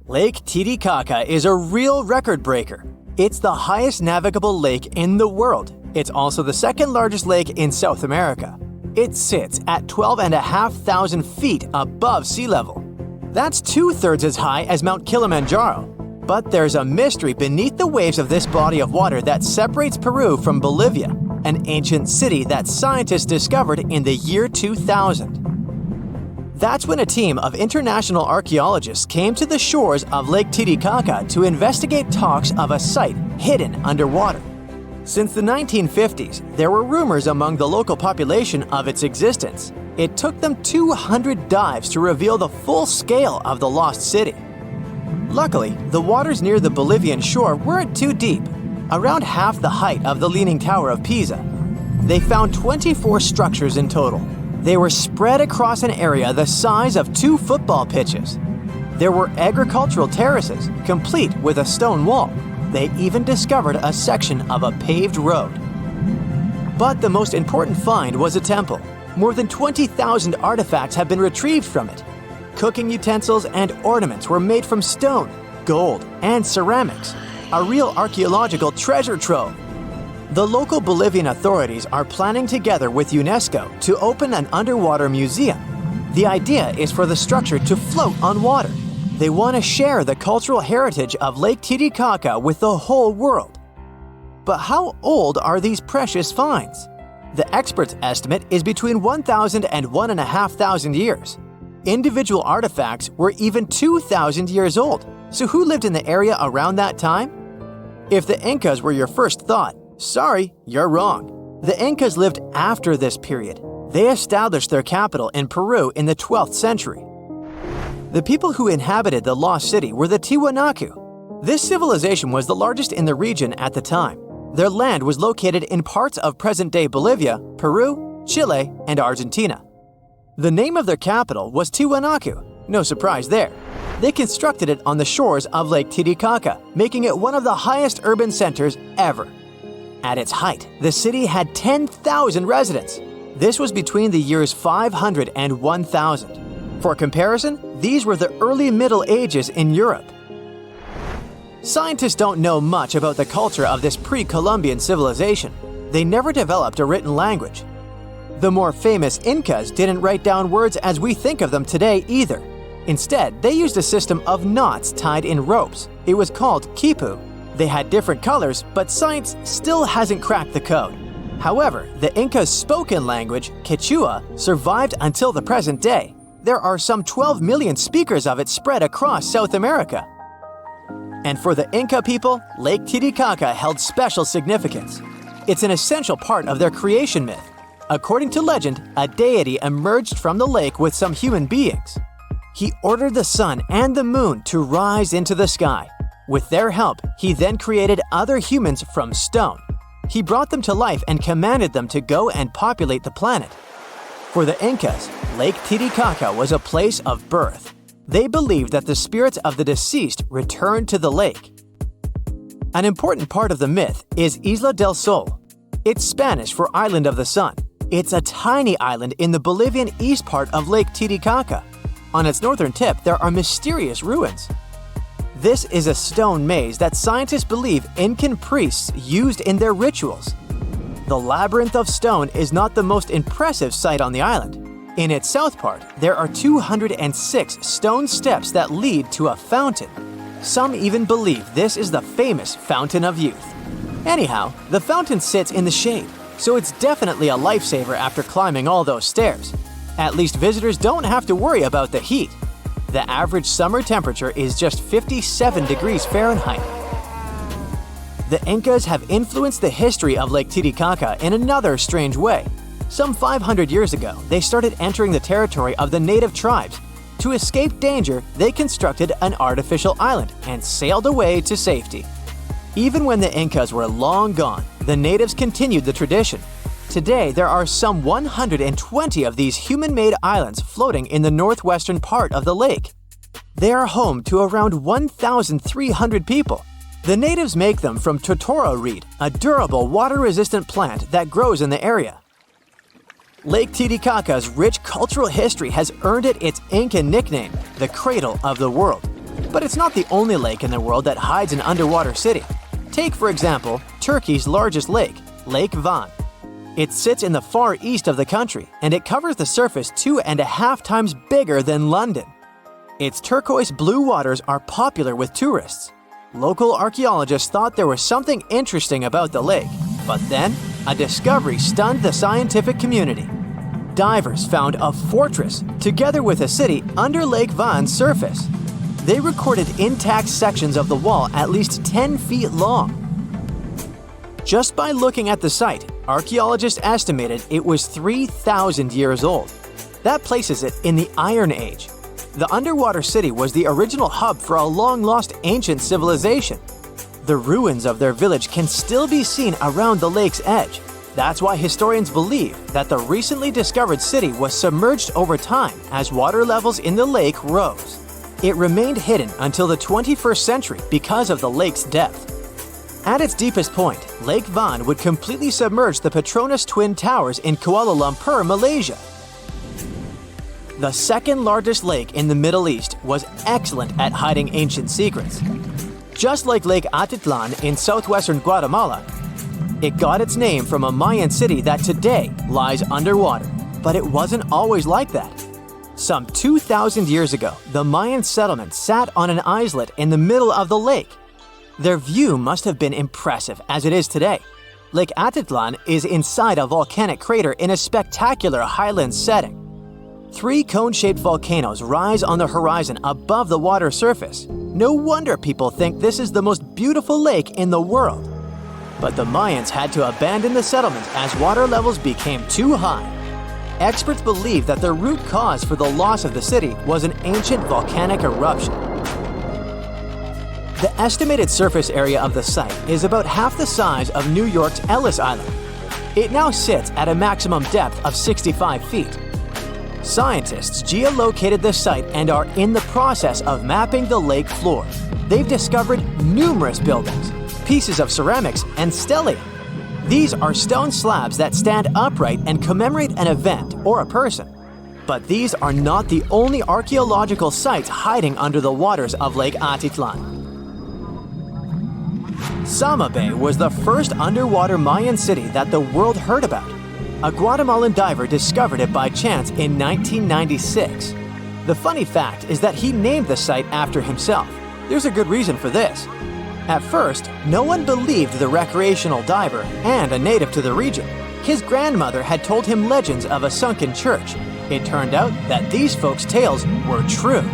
Lake Titicaca is a real record breaker. It's the highest navigable lake in the world. It's also the second largest lake in South America. It sits at 12,500 feet above sea level. That's 2/3 as high as Mount Kilimanjaro. But there's a mystery beneath the waves of this body of water that separates Peru from Bolivia, an ancient city that scientists discovered in the year 2000. That's when a team of international archaeologists came to the shores of Lake Titicaca to investigate talks of a site hidden underwater. Since the 1950s, there were rumors among the local population of its existence. It took them 200 dives to reveal the full scale of the lost city. Luckily, the waters near the Bolivian shore weren't too deep, around half the height of the Leaning Tower of Pisa. They found 24 structures in total. They were spread across an area the size of 2 football pitches. There were agricultural terraces, complete with a stone wall. They even discovered a section of a paved road. But the most important find was a temple. More than 20,000 artifacts have been retrieved from it. Cooking utensils and ornaments were made from stone, gold, and ceramics. A real archaeological treasure trove. The local Bolivian authorities are planning together with UNESCO to open an underwater museum. The idea is for the structure to float on water. They want to share the cultural heritage of Lake Titicaca with the whole world. But how old are these precious finds? The experts' estimate is between 1,000 and 1,500 years. Individual artifacts were even 2,000 years old. So who lived in the area around that time? If the Incas were your first thought, sorry, you're wrong. The Incas lived after this period. They established their capital in Peru in the 12th century. The people who inhabited the lost city were the Tiwanaku. This civilization was the largest in the region at the time. Their land was located in parts of present-day Bolivia, Peru, Chile, and Argentina. The name of their capital was Tiwanaku. No surprise there. They constructed it on the shores of Lake Titicaca, making it one of the highest urban centers ever. At its height, the city had 10,000 residents. This was between the years 500 and 1000. For comparison, these were the early Middle Ages in Europe. Scientists don't know much about the culture of this pre-Columbian civilization. They never developed a written language. The more famous Incas didn't write down words as we think of them today either. Instead, they used a system of knots tied in ropes. It was called quipu. They had different colors, but science still hasn't cracked the code. However, the Incas' spoken language, Quechua, survived until the present day. There are some 12 million speakers of it spread across South America. And for the Inca people, Lake Titicaca held special significance. It's an essential part of their creation myth. According to legend, a deity emerged from the lake with some human beings. He ordered the sun and the moon to rise into the sky. With their help, he then created other humans from stone. He brought them to life and commanded them to go and populate the planet. For the Incas, Lake Titicaca was a place of birth. They believed that the spirits of the deceased returned to the lake. An important part of the myth is Isla del Sol. It's Spanish for Island of the Sun. It's a tiny island in the Bolivian east part of Lake Titicaca. On its northern tip, there are mysterious ruins. This is a stone maze that scientists believe Incan priests used in their rituals. The labyrinth of stone is not the most impressive sight on the island. In its south part, there are 206 stone steps that lead to a fountain. Some even believe this is the famous Fountain of Youth. Anyhow, the fountain sits in the shade, so it's definitely a lifesaver after climbing all those stairs. At least visitors don't have to worry about the heat. The average summer temperature is just 57 degrees Fahrenheit. The Incas have influenced the history of Lake Titicaca in another strange way. Some 500 years ago, they started entering the territory of the native tribes. To escape danger, they constructed an artificial island and sailed away to safety. Even when the Incas were long gone, the natives continued the tradition. Today, there are some 120 of these human-made islands floating in the northwestern part of the lake. They are home to around 1,300 people. The natives make them from totoro reed, a durable water-resistant plant that grows in the area. Lake Titicaca's rich cultural history has earned it its Incan nickname, the Cradle of the World. But it's not the only lake in the world that hides an underwater city. Take, for example, Turkey's largest lake, Lake Van. It sits in the far east of the country, and it covers the surface 2.5 times bigger than London. Its turquoise blue waters are popular with tourists. Local archaeologists thought there was something interesting about the lake, but then a discovery stunned the scientific community. Divers found a fortress together with a city under Lake Van's surface. They recorded intact sections of the wall at least 10 feet long. Just by looking at the site, archaeologists estimated it was 3,000 years old. That places it in the Iron Age. The underwater city was the original hub for a long-lost ancient civilization. The ruins of their village can still be seen around the lake's edge. That's why historians believe that the recently discovered city was submerged over time as water levels in the lake rose. It remained hidden until the 21st century because of the lake's depth. At its deepest point, Lake Van would completely submerge the Petronas Twin Towers in Kuala Lumpur, Malaysia. The second largest lake in the Middle East was excellent at hiding ancient secrets. Just like Lake Atitlan in southwestern Guatemala, it got its name from a Mayan city that today lies underwater. But it wasn't always like that. Some 2,000 years ago, the Mayan settlement sat on an islet in the middle of the lake. Their view must have been impressive as it is today. Lake Atitlan is inside a volcanic crater in a spectacular highland setting. 3 cone-shaped volcanoes rise on the horizon above the water surface. No wonder people think this is the most beautiful lake in the world. But the Mayans had to abandon the settlement as water levels became too high. Experts believe that the root cause for the loss of the city was an ancient volcanic eruption. The estimated surface area of the site is about half the size of New York's Ellis Island. It now sits at a maximum depth of 65 feet. Scientists geolocated the site and are in the process of mapping the lake floor. They've discovered numerous buildings, pieces of ceramics, and stelae. These are stone slabs that stand upright and commemorate an event or a person. But these are not the only archaeological sites hiding under the waters of Lake Atitlan. Sama Bay was the first underwater Mayan city that the world heard about. A Guatemalan diver discovered it by chance in 1996. The funny fact is that he named the site after himself. There's a good reason for this. At first, no one believed the recreational diver and a native to the region. His grandmother had told him legends of a sunken church. It turned out that these folks' tales were true.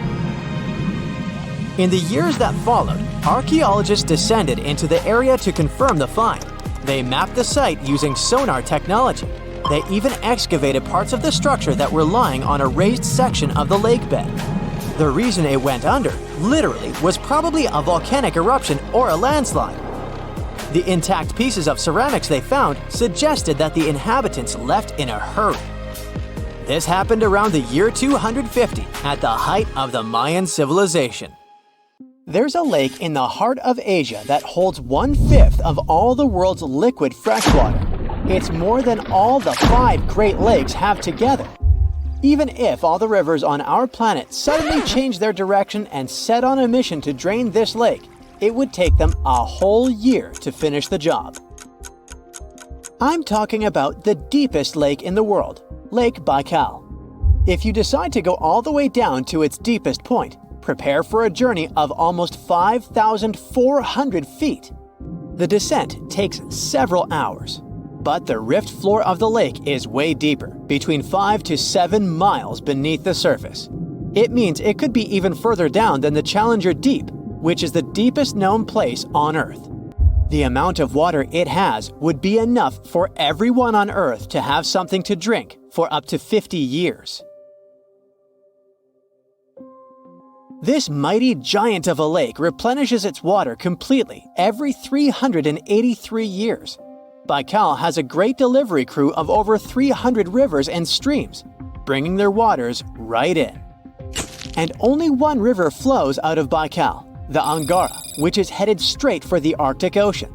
In the years that followed, archaeologists descended into the area to confirm the find. They mapped the site using sonar technology. They even excavated parts of the structure that were lying on a raised section of the lake bed. The reason it went under, literally, was probably a volcanic eruption or a landslide. The intact pieces of ceramics they found suggested that the inhabitants left in a hurry. This happened around the year 250, at the height of the Mayan civilization. There's a lake in the heart of Asia that holds 1/5 of all the world's liquid freshwater. It's more than all the 5 Great Lakes have together. Even if all the rivers on our planet suddenly changed their direction and set on a mission to drain this lake, it would take them a whole year to finish the job. I'm talking about the deepest lake in the world, Lake Baikal. If you decide to go all the way down to its deepest point, prepare for a journey of almost 5,400 feet. The descent takes several hours. But the rift floor of the lake is way deeper, between 5 to 7 miles beneath the surface. It means it could be even further down than the Challenger Deep, which is the deepest known place on Earth. The amount of water it has would be enough for everyone on Earth to have something to drink for up to 50 years. This mighty giant of a lake replenishes its water completely every 383 years. Baikal has a great delivery crew of over 300 rivers and streams, bringing their waters right in. And only one river flows out of Baikal, the Angara, which is headed straight for the Arctic Ocean.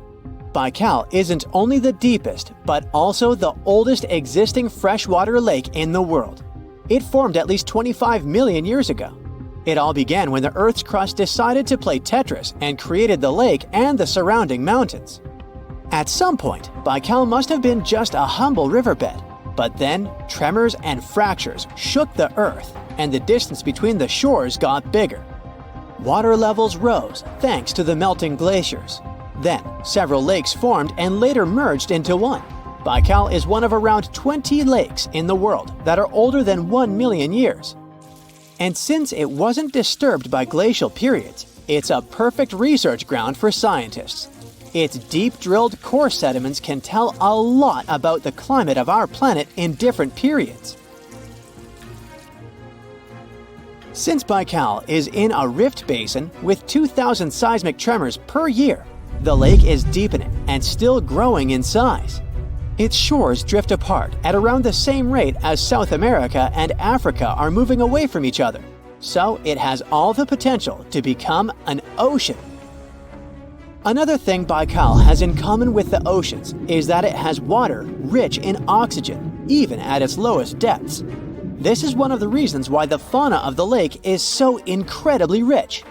Baikal isn't only the deepest, but also the oldest existing freshwater lake in the world. It formed at least 25 million years ago. It all began when the Earth's crust decided to play Tetris and created the lake and the surrounding mountains. At some point, Baikal must have been just a humble riverbed, but then tremors and fractures shook the Earth, and the distance between the shores got bigger. Water levels rose thanks to the melting glaciers. Then, several lakes formed and later merged into one. Baikal is one of around 20 lakes in the world that are older than 1 million years. And since it wasn't disturbed by glacial periods, it's a perfect research ground for scientists. Its deep-drilled core sediments can tell a lot about the climate of our planet in different periods. Since Baikal is in a rift basin with 2,000 seismic tremors per year, the lake is deepening and still growing in size. Its shores drift apart at around the same rate as South America and Africa are moving away from each other, so it has all the potential to become an ocean. Another thing Baikal has in common with the oceans is that it has water rich in oxygen, even at its lowest depths. This is one of the reasons why the fauna of the lake is so incredibly rich.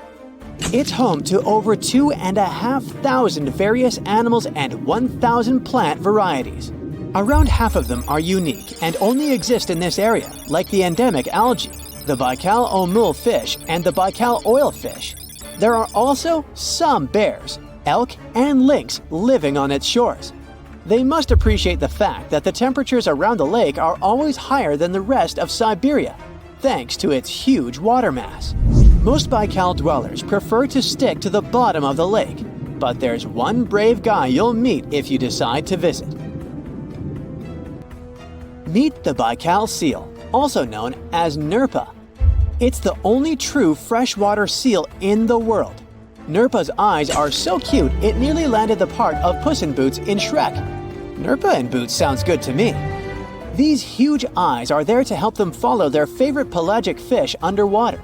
It's home to over 2,500 various animals and 1,000 plant varieties. Around half of them are unique and only exist in this area, like the endemic algae, the Baikal omul fish, and the Baikal oilfish. There are also some bears, elk, and lynx living on its shores. They must appreciate the fact that the temperatures around the lake are always higher than the rest of Siberia, thanks to its huge water mass. Most Baikal dwellers prefer to stick to the bottom of the lake, but there's one brave guy you'll meet if you decide to visit. Meet the Baikal seal, also known as Nerpa. It's the only true freshwater seal in the world. Nerpa's eyes are so cute it nearly landed the part of Puss in Boots in Shrek. Nerpa in Boots sounds good to me. These huge eyes are there to help them follow their favorite pelagic fish underwater.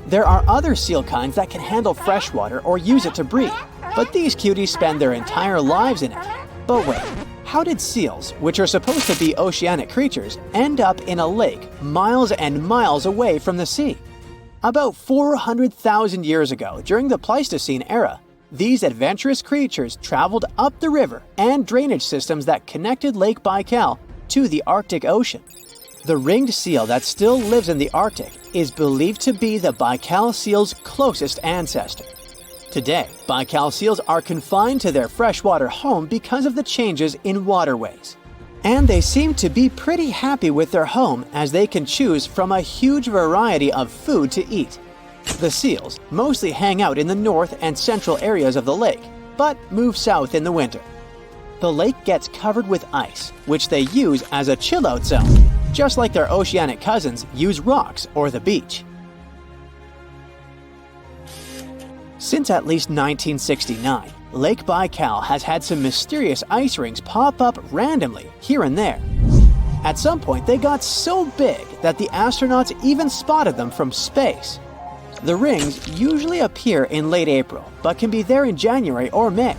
There are other seal kinds that can handle freshwater or use it to breathe, but these cuties spend their entire lives in it. But wait, how did seals, which are supposed to be oceanic creatures, end up in a lake miles and miles away from the sea? About 400,000 years ago, during the Pleistocene era, these adventurous creatures traveled up the river and drainage systems that connected Lake Baikal to the Arctic Ocean. The ringed seal that still lives in the Arctic is believed to be the Baikal seal's closest ancestor. Today, Baikal seals are confined to their freshwater home because of the changes in waterways. And they seem to be pretty happy with their home as they can choose from a huge variety of food to eat. The seals mostly hang out in the north and central areas of the lake, but move south in the winter. The lake gets covered with ice, which they use as a chill-out zone, just like their oceanic cousins use rocks or the beach. Since at least 1969, Lake Baikal has had some mysterious ice rings pop up randomly here and there. At some point, they got so big that the astronauts even spotted them from space. The rings usually appear in late April, but can be there in January or May.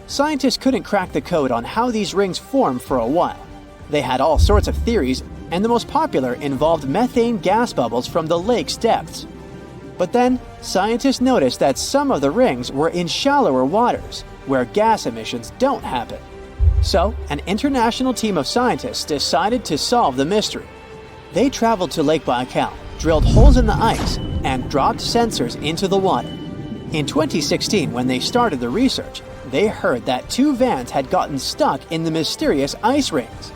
Scientists couldn't crack the code on how these rings form for a while. They had all sorts of theories, and the most popular involved methane gas bubbles from the lake's depths. But then, scientists noticed that some of the rings were in shallower waters, where gas emissions don't happen. So, an international team of scientists decided to solve the mystery. They traveled to Lake Baikal, drilled holes in the ice, and dropped sensors into the water. In 2016, when they started the research, they heard that 2 vans had gotten stuck in the mysterious ice rings.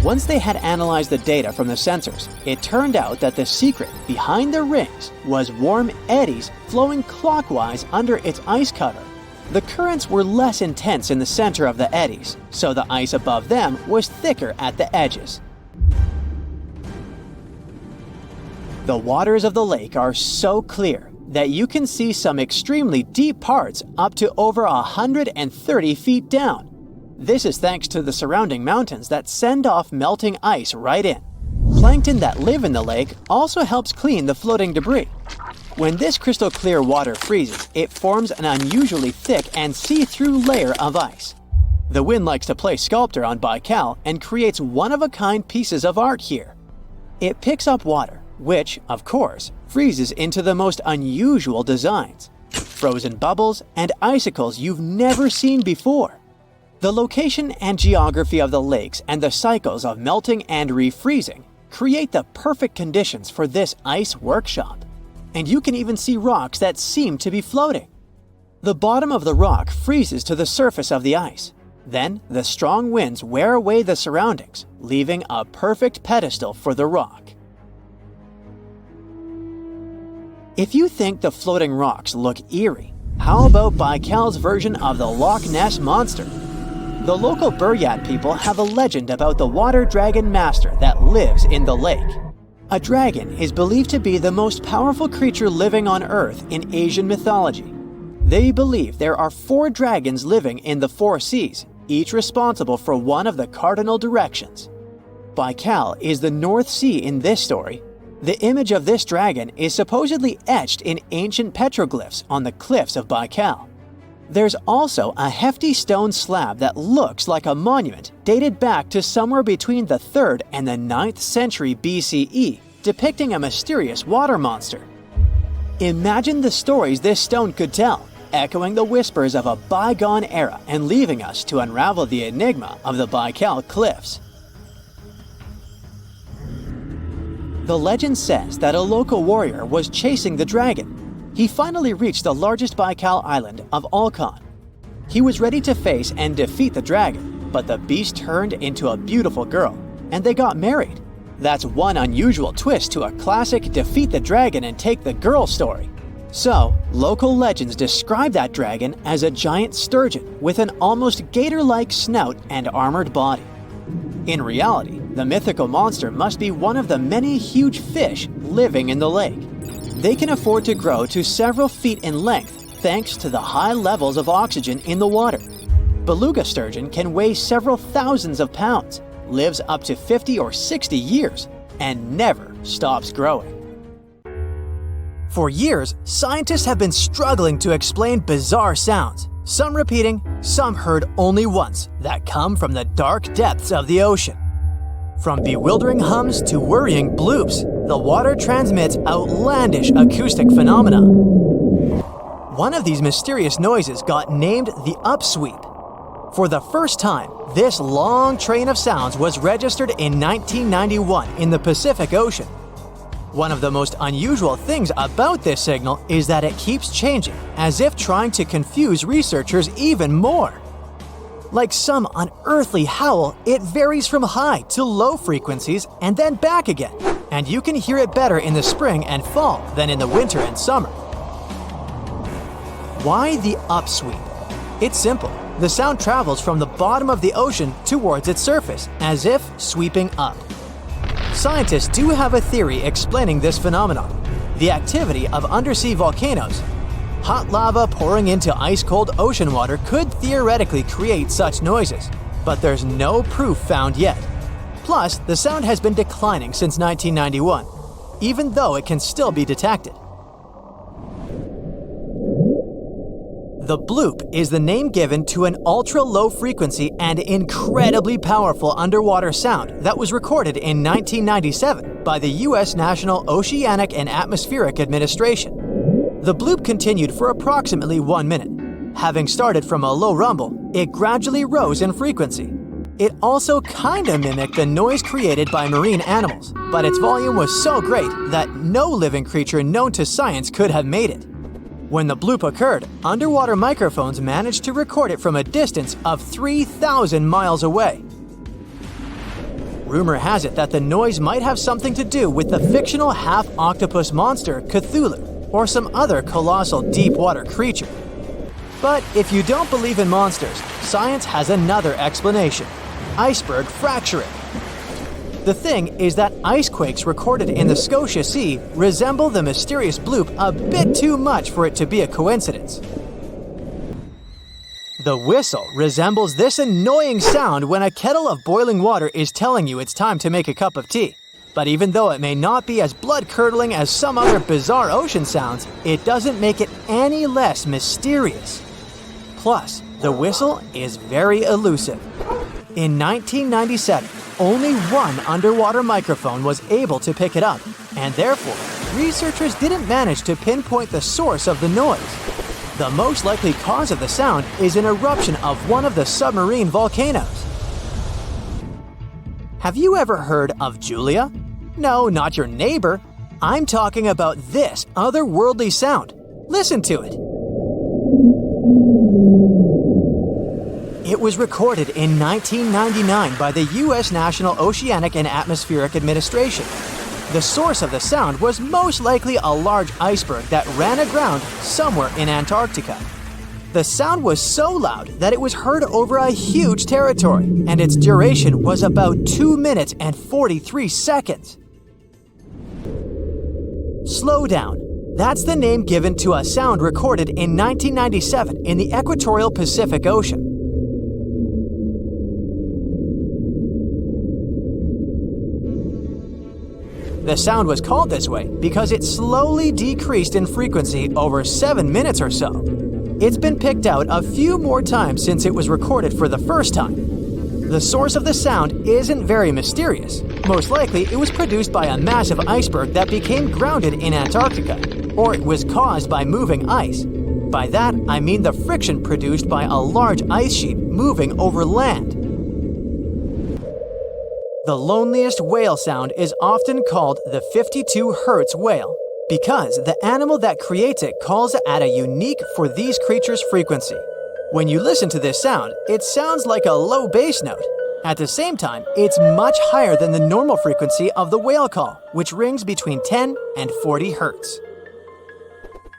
Once they had analyzed the data from the sensors, it turned out that the secret behind the rings was warm eddies flowing clockwise under its ice cover. The currents were less intense in the center of the eddies, so the ice above them was thicker at the edges. The waters of the lake are so clear that you can see some extremely deep parts up to over 130 feet down. This is thanks to the surrounding mountains that send off melting ice right in. Plankton that live in the lake also helps clean the floating debris. When this crystal clear water freezes, it forms an unusually thick and see-through layer of ice. The wind likes to play sculptor on Baikal and creates one-of-a-kind pieces of art here. It picks up water, which, of course, freezes into the most unusual designs. Frozen bubbles and icicles you've never seen before. The location and geography of the lakes and the cycles of melting and refreezing create the perfect conditions for this ice workshop. And you can even see rocks that seem to be floating. The bottom of the rock freezes to the surface of the ice. Then, the strong winds wear away the surroundings, leaving a perfect pedestal for the rock. If you think the floating rocks look eerie, how about Baikal's version of the Loch Ness Monster? The local Buryat people have a legend about the water dragon master that lives in the lake. A dragon is believed to be the most powerful creature living on Earth in Asian mythology. They believe there are 4 dragons living in the 4 seas, each responsible for one of the cardinal directions. Baikal is the North Sea in this story. The image of this dragon is supposedly etched in ancient petroglyphs on the cliffs of Baikal. There's also a hefty stone slab that looks like a monument dated back to somewhere between the 3rd and the 9th century BCE, depicting a mysterious water monster. Imagine the stories this stone could tell, echoing the whispers of a bygone era and leaving us to unravel the enigma of the Baikal cliffs. The legend says that a local warrior was chasing the dragon. He finally reached the largest Baikal island of Alkan. He was ready to face and defeat the dragon, but the beast turned into a beautiful girl, and they got married. That's one unusual twist to a classic defeat the dragon and take the girl story. So, local legends describe that dragon as a giant sturgeon with an almost gator-like snout and armored body. In reality, the mythical monster must be one of the many huge fish living in the lake. They can afford to grow to several feet in length thanks to the high levels of oxygen in the water. Beluga sturgeon can weigh several thousands of pounds, lives up to 50 or 60 years, and never stops growing. For years, scientists have been struggling to explain bizarre sounds, some repeating, some heard only once, that come from the dark depths of the ocean. From bewildering hums to worrying bloops, the water transmits outlandish acoustic phenomena. One of these mysterious noises got named the upsweep. For the first time, this long train of sounds was registered in 1991 in the Pacific Ocean. One of the most unusual things about this signal is that it keeps changing, as if trying to confuse researchers even more. Like some unearthly howl, it varies from high to low frequencies and then back again, and you can hear it better in the spring and fall than in the winter and summer. Why the upsweep? It's simple. The sound travels from the bottom of the ocean towards its surface, as if sweeping up. Scientists do have a theory explaining this phenomenon: the activity of undersea volcanoes. Hot lava pouring into ice-cold ocean water could theoretically create such noises, but there's no proof found yet. Plus, the sound has been declining since 1991, even though it can still be detected. The bloop is the name given to an ultra-low frequency and incredibly powerful underwater sound that was recorded in 1997 by the U.S. National Oceanic and Atmospheric Administration. The bloop continued for approximately 1 minute. Having started from a low rumble, it gradually rose in frequency. It also kinda mimicked the noise created by marine animals, but its volume was so great that no living creature known to science could have made it. When the bloop occurred, underwater microphones managed to record it from a distance of 3,000 miles away. Rumor has it that the noise might have something to do with the fictional half-octopus monster Cthulhu, or some other colossal deep-water creature. But if you don't believe in monsters, science has another explanation: iceberg fracturing. The thing is that ice quakes recorded in the Scotia Sea resemble the mysterious bloop a bit too much for it to be a coincidence. The whistle resembles this annoying sound when a kettle of boiling water is telling you it's time to make a cup of tea. But even though it may not be as blood-curdling as some other bizarre ocean sounds, it doesn't make it any less mysterious. Plus, the whistle is very elusive. In 1997, only one underwater microphone was able to pick it up, and therefore, researchers didn't manage to pinpoint the source of the noise. The most likely cause of the sound is an eruption of one of the submarine volcanoes. Have you ever heard of Julia? No, not your neighbor. I'm talking about this otherworldly sound. Listen to it. It was recorded in 1999 by the U.S. National Oceanic and Atmospheric Administration. The source of the sound was most likely a large iceberg that ran aground somewhere in Antarctica. The sound was so loud that it was heard over a huge territory, and its duration was about 2 minutes and 43 seconds. Slow down. That's the name given to a sound recorded in 1997 in the equatorial Pacific Ocean. The sound was called this way because it slowly decreased in frequency over 7 minutes or so. It's been picked out a few more times since it was recorded for the first time. The source of the sound isn't very mysterious. Most likely, it was produced by a massive iceberg that became grounded in Antarctica, or it was caused by moving ice. By that, I mean the friction produced by a large ice sheet moving over land. The loneliest whale sound is often called the 52 Hz whale because the animal that creates it calls at a unique for these creatures frequency. When you listen to this sound, it sounds like a low bass note. At the same time, it's much higher than the normal frequency of the whale call, which rings between 10 and 40 Hz.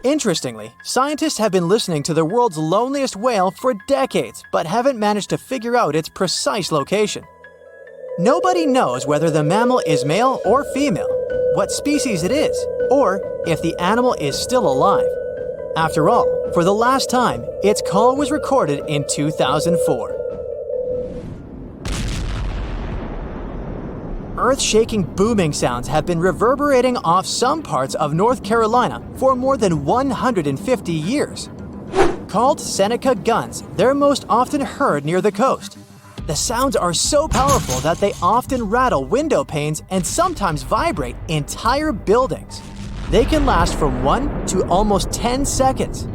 Interestingly, scientists have been listening to the world's loneliest whale for decades, but haven't managed to figure out its precise location. Nobody knows whether the mammal is male or female, what species it is, or if the animal is still alive. After all, for the last time, its call was recorded in 2004. Earth-shaking booming sounds have been reverberating off some parts of North Carolina for more than 150 years. Called Seneca guns, they're most often heard near the coast. The sounds are so powerful that they often rattle window panes and sometimes vibrate entire buildings. They can last from 1 to almost 10 seconds.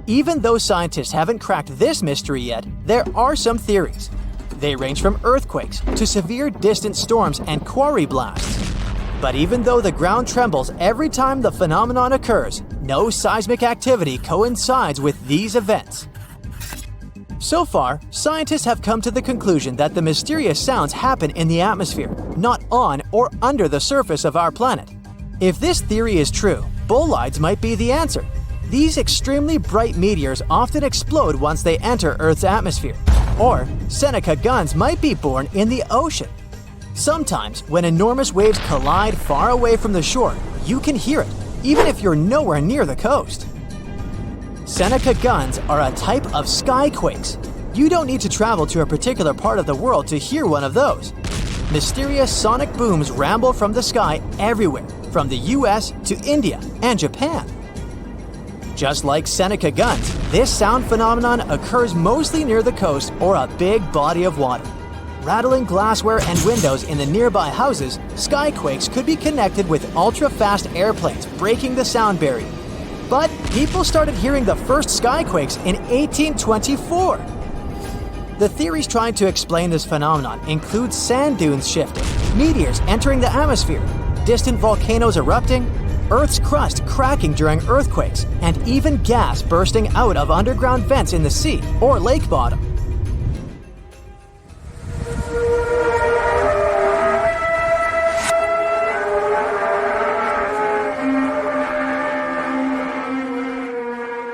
Even though scientists haven't cracked this mystery yet, there are some theories. They range from earthquakes to severe distant storms and quarry blasts. But even though the ground trembles every time the phenomenon occurs, no seismic activity coincides with these events. So far, scientists have come to the conclusion that the mysterious sounds happen in the atmosphere, not on or under the surface of our planet. If this theory is true, bolides might be the answer. These extremely bright meteors often explode once they enter Earth's atmosphere. Or Seneca guns might be born in the ocean. Sometimes, when enormous waves collide far away from the shore, you can hear it, even if you're nowhere near the coast. Seneca guns are a type of skyquakes. You don't need to travel to a particular part of the world to hear one of those. Mysterious sonic booms ramble from the sky everywhere, from the US to India and Japan. Just like Seneca guns, this sound phenomenon occurs mostly near the coast or a big body of water. Rattling glassware and windows in the nearby houses, skyquakes could be connected with ultra-fast airplanes breaking the sound barrier. But people started hearing the first skyquakes in 1824. The theories trying to explain this phenomenon include sand dunes shifting, meteors entering the atmosphere, distant volcanoes erupting, Earth's crust cracking during earthquakes, and even gas bursting out of underground vents in the sea or lake bottom.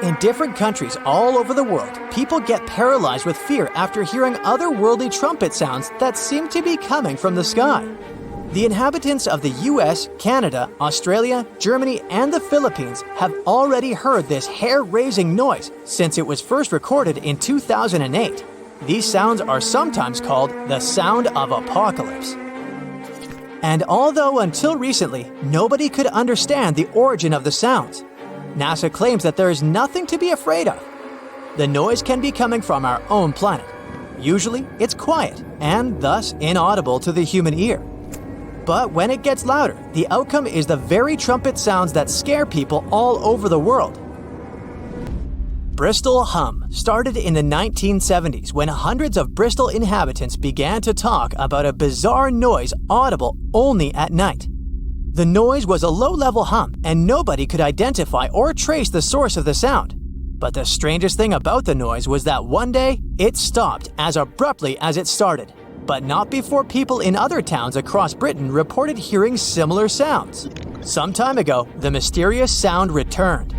In different countries all over the world, people get paralyzed with fear after hearing otherworldly trumpet sounds that seem to be coming from the sky. The inhabitants of the US, Canada, Australia, Germany, and the Philippines have already heard this hair-raising noise since it was first recorded in 2008. These sounds are sometimes called the sound of apocalypse. And although until recently, nobody could understand the origin of the sounds, NASA claims that there is nothing to be afraid of. The noise can be coming from our own planet. Usually, it's quiet and thus inaudible to the human ear. But when it gets louder, the outcome is the very trumpet sounds that scare people all over the world. Bristol hum started in the 1970s when hundreds of Bristol inhabitants began to talk about a bizarre noise audible only at night. The noise was a low-level hum, and nobody could identify or trace the source of the sound. But the strangest thing about the noise was that one day, it stopped as abruptly as it started, but not before people in other towns across Britain reported hearing similar sounds. Some time ago, the mysterious sound returned.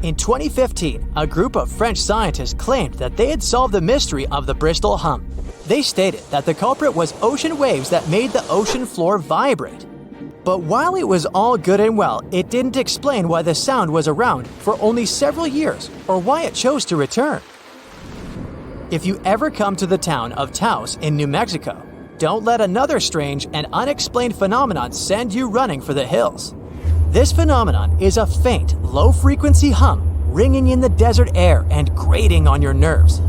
In 2015, a group of French scientists claimed that they had solved the mystery of the Bristol hum. They stated that the culprit was ocean waves that made the ocean floor vibrate. But while it was all good and well, it didn't explain why the sound was around for only several years or why it chose to return. If you ever come to the town of Taos in New Mexico, don't let another strange and unexplained phenomenon send you running for the hills. This phenomenon is a faint, low-frequency hum ringing in the desert air and grating on your nerves.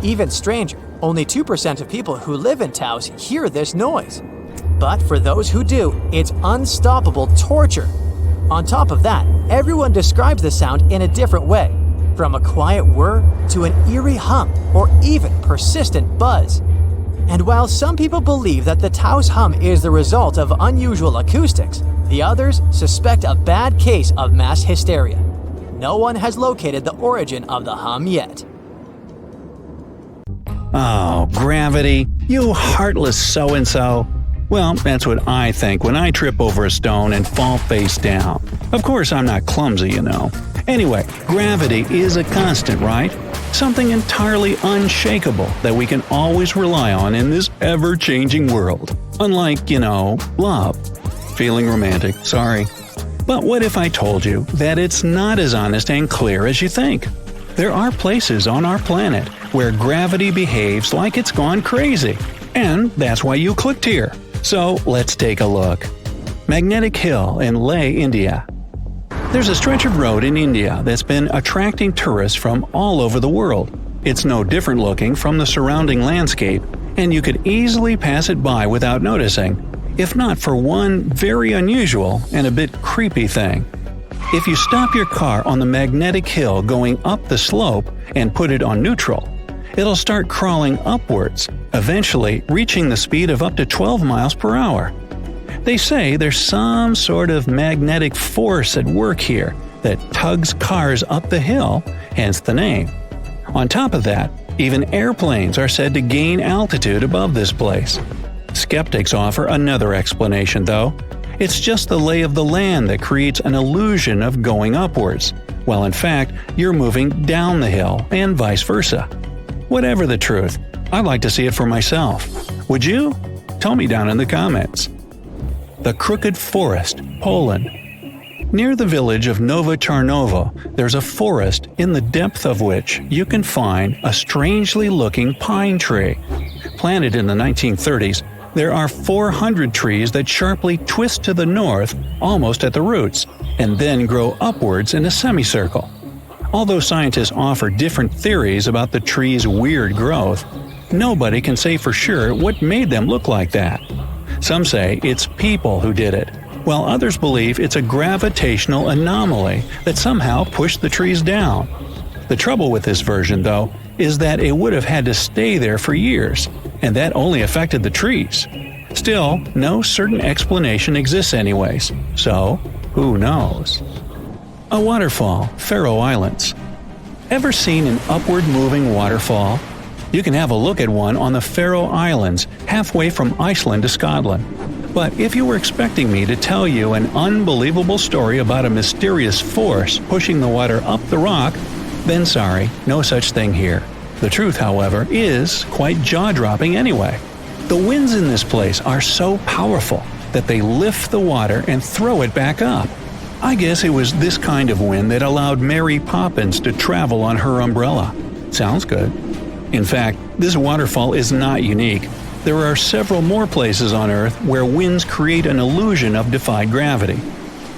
Even stranger, only 2% of people who live in Taos hear this noise. But for those who do, it's unstoppable torture. On top of that, everyone describes the sound in a different way, from a quiet whir to an eerie hum or even persistent buzz. And while some people believe that the Taos hum is the result of unusual acoustics, the others suspect a bad case of mass hysteria. No one has located the origin of the hum yet. Oh, gravity, you heartless so-and-so. Well, that's what I think when I trip over a stone and fall face down. Of course, I'm not clumsy, you know. Anyway, gravity is a constant, right? Something entirely unshakable that we can always rely on in this ever-changing world. Unlike, love. Feeling romantic, sorry. But what if I told you that it's not as honest and clear as you think? There are places on our planet where gravity behaves like it's gone crazy. And that's why you clicked here. So let's take a look. Magnetic Hill in Leh, India. There's a stretch of road in India that's been attracting tourists from all over the world. It's no different looking from the surrounding landscape, and you could easily pass it by without noticing, if not for one very unusual and a bit creepy thing. If you stop your car on the magnetic hill going up the slope and put it on neutral, it'll start crawling upwards, eventually reaching the speed of up to 12 miles per hour. They say there's some sort of magnetic force at work here that tugs cars up the hill, hence the name. On top of that, even airplanes are said to gain altitude above this place. Skeptics offer another explanation, though. It's just the lay of the land that creates an illusion of going upwards, while in fact you're moving down the hill and vice versa. Whatever the truth, I'd like to see it for myself. Would you? Tell me down in the comments. The Crooked Forest, Poland. Near the village of Nowa Tarnowo, there's a forest in the depth of which you can find a strangely looking pine tree. Planted in the 1930s, there are 400 trees that sharply twist to the north almost at the roots, and then grow upwards in a semicircle. Although scientists offer different theories about the tree's weird growth, nobody can say for sure what made them look like that. Some say it's people who did it, while others believe it's a gravitational anomaly that somehow pushed the trees down. The trouble with this version, though, is that it would have had to stay there for years, and that only affected the trees. Still, no certain explanation exists anyways, so who knows? A waterfall, Faroe Islands. Ever seen an upward-moving waterfall? You can have a look at one on the Faroe Islands, halfway from Iceland to Scotland. But if you were expecting me to tell you an unbelievable story about a mysterious force pushing the water up the rock, then sorry, no such thing here. The truth, however, is quite jaw-dropping anyway. The winds in this place are so powerful that they lift the water and throw it back up. I guess it was this kind of wind that allowed Mary Poppins to travel on her umbrella. Sounds good. In fact, this waterfall is not unique. There are several more places on Earth where winds create an illusion of defied gravity.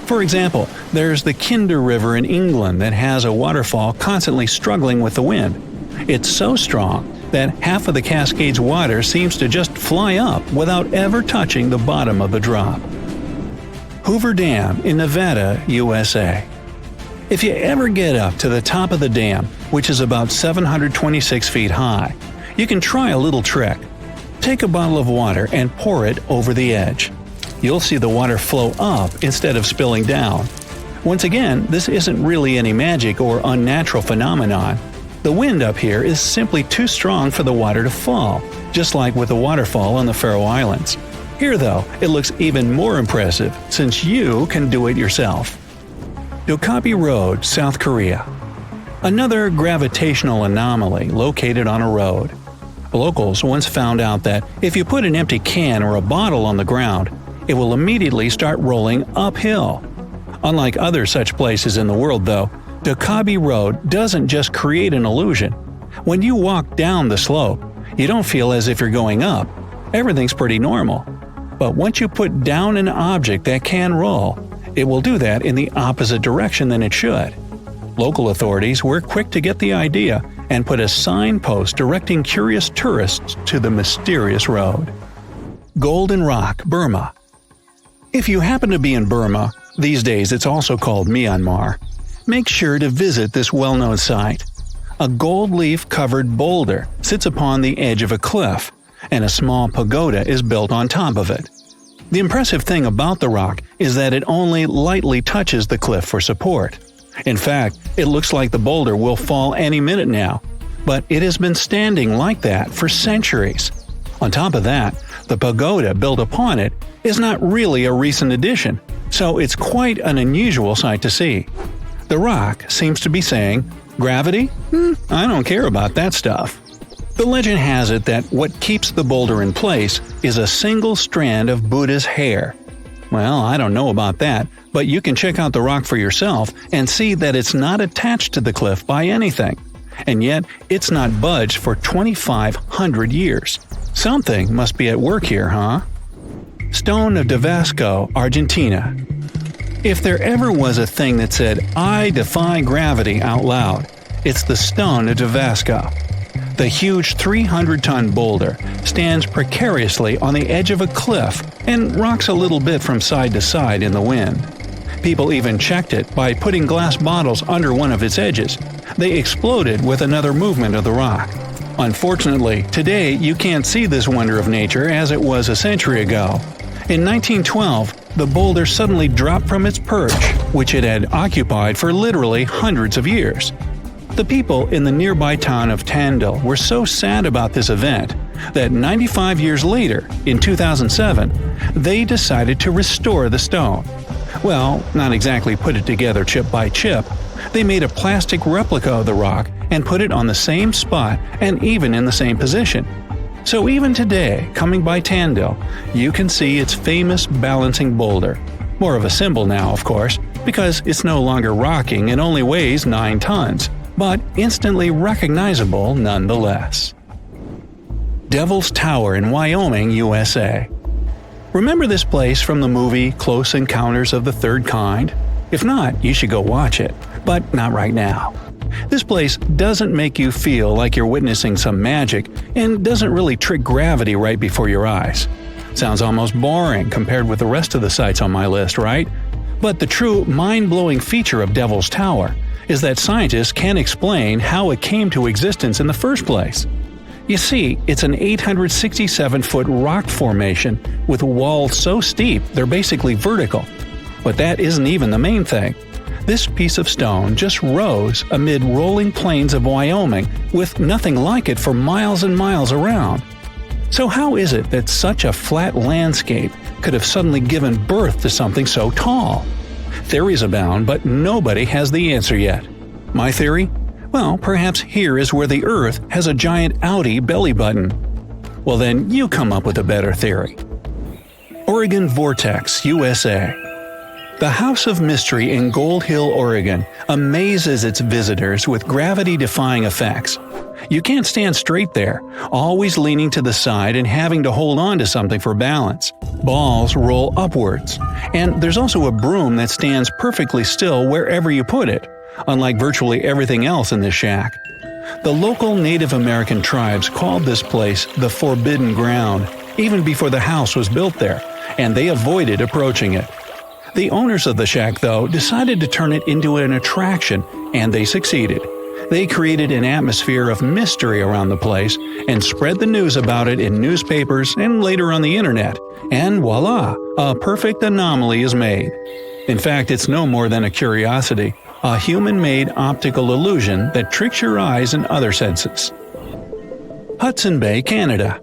For example, there's the Kinder River in England that has a waterfall constantly struggling with the wind. It's so strong that half of the Cascade's water seems to just fly up without ever touching the bottom of the drop. Hoover Dam in Nevada, USA. If you ever get up to the top of the dam, which is about 726 feet high, you can try a little trick. Take a bottle of water and pour it over the edge. You'll see the water flow up instead of spilling down. Once again, this isn't really any magic or unnatural phenomenon. The wind up here is simply too strong for the water to fall, just like with the waterfall on the Faroe Islands. Here though, it looks even more impressive since you can do it yourself. Dokkaebi Road, South Korea. Another gravitational anomaly located on a road. Locals once found out that if you put an empty can or a bottle on the ground, it will immediately start rolling uphill. Unlike other such places in the world though, Dokkaebi Road doesn't just create an illusion. When you walk down the slope, you don't feel as if you're going up. Everything's pretty normal. But once you put down an object that can roll, it will do that in the opposite direction than it should. Local authorities were quick to get the idea and put a signpost directing curious tourists to the mysterious road. Golden Rock, Burma. If you happen to be in Burma, these days it's also called Myanmar, make sure to visit this well-known site. A gold leaf-covered boulder sits upon the edge of a cliff, and a small pagoda is built on top of it. The impressive thing about the rock is that it only lightly touches the cliff for support. In fact, it looks like the boulder will fall any minute now, but it has been standing like that for centuries. On top of that, the pagoda built upon it is not really a recent addition, so it's quite an unusual sight to see. The rock seems to be saying, "Gravity? I don't care about that stuff." The legend has it that what keeps the boulder in place is a single strand of Buddha's hair. Well, I don't know about that, but you can check out the rock for yourself and see that it's not attached to the cliff by anything. And yet, it's not budged for 2,500 years. Something must be at work here, huh? Stone of Davasco, Argentina. If there ever was a thing that said, "I defy gravity" out loud, it's the Stone of Davasco. The huge 300-ton boulder stands precariously on the edge of a cliff and rocks a little bit from side to side in the wind. People even checked it by putting glass bottles under one of its edges. They exploded with another movement of the rock. Unfortunately, today you can't see this wonder of nature as it was a century ago. In 1912, the boulder suddenly dropped from its perch, which it had occupied for literally hundreds of years. The people in the nearby town of Tandil were so sad about this event that 95 years later, in 2007, they decided to restore the stone. Well, not exactly put it together chip by chip. They made a plastic replica of the rock and put it on the same spot and even in the same position. So even today, coming by Tandil, you can see its famous balancing boulder. More of a symbol now, of course, because it's no longer rocking and only weighs 9 tons, but instantly recognizable nonetheless. Devil's Tower in Wyoming, USA. Remember this place from the movie Close Encounters of the Third Kind? If not, you should go watch it, but not right now. This place doesn't make you feel like you're witnessing some magic and doesn't really trick gravity right before your eyes. Sounds almost boring compared with the rest of the sites on my list, right? But the true mind-blowing feature of Devil's Tower is that scientists can't explain how it came to existence in the first place. You see, it's an 867-foot rock formation with walls so steep they're basically vertical. But that isn't even the main thing. This piece of stone just rose amid rolling plains of Wyoming with nothing like it for miles and miles around. So how is it that such a flat landscape could have suddenly given birth to something so tall? Theories abound, but nobody has the answer yet. My theory? Well, perhaps here is where the Earth has a giant Audi belly button. Well then, you come up with a better theory. Oregon Vortex, USA. The House of Mystery in Gold Hill, Oregon amazes its visitors with gravity-defying effects. You can't stand straight there, always leaning to the side and having to hold on to something for balance. Balls roll upwards. And there's also a broom that stands perfectly still wherever you put it. unlike virtually everything else in this shack. The local Native American tribes called this place the Forbidden Ground, even before the house was built there, and they avoided approaching it. The owners of the shack, though, decided to turn it into an attraction, and they succeeded. They created an atmosphere of mystery around the place and spread the news about it in newspapers and later on the internet, and voila, a perfect anomaly is made. In fact, it's no more than a curiosity, a human-made optical illusion that tricks your eyes and other senses. Hudson Bay, Canada.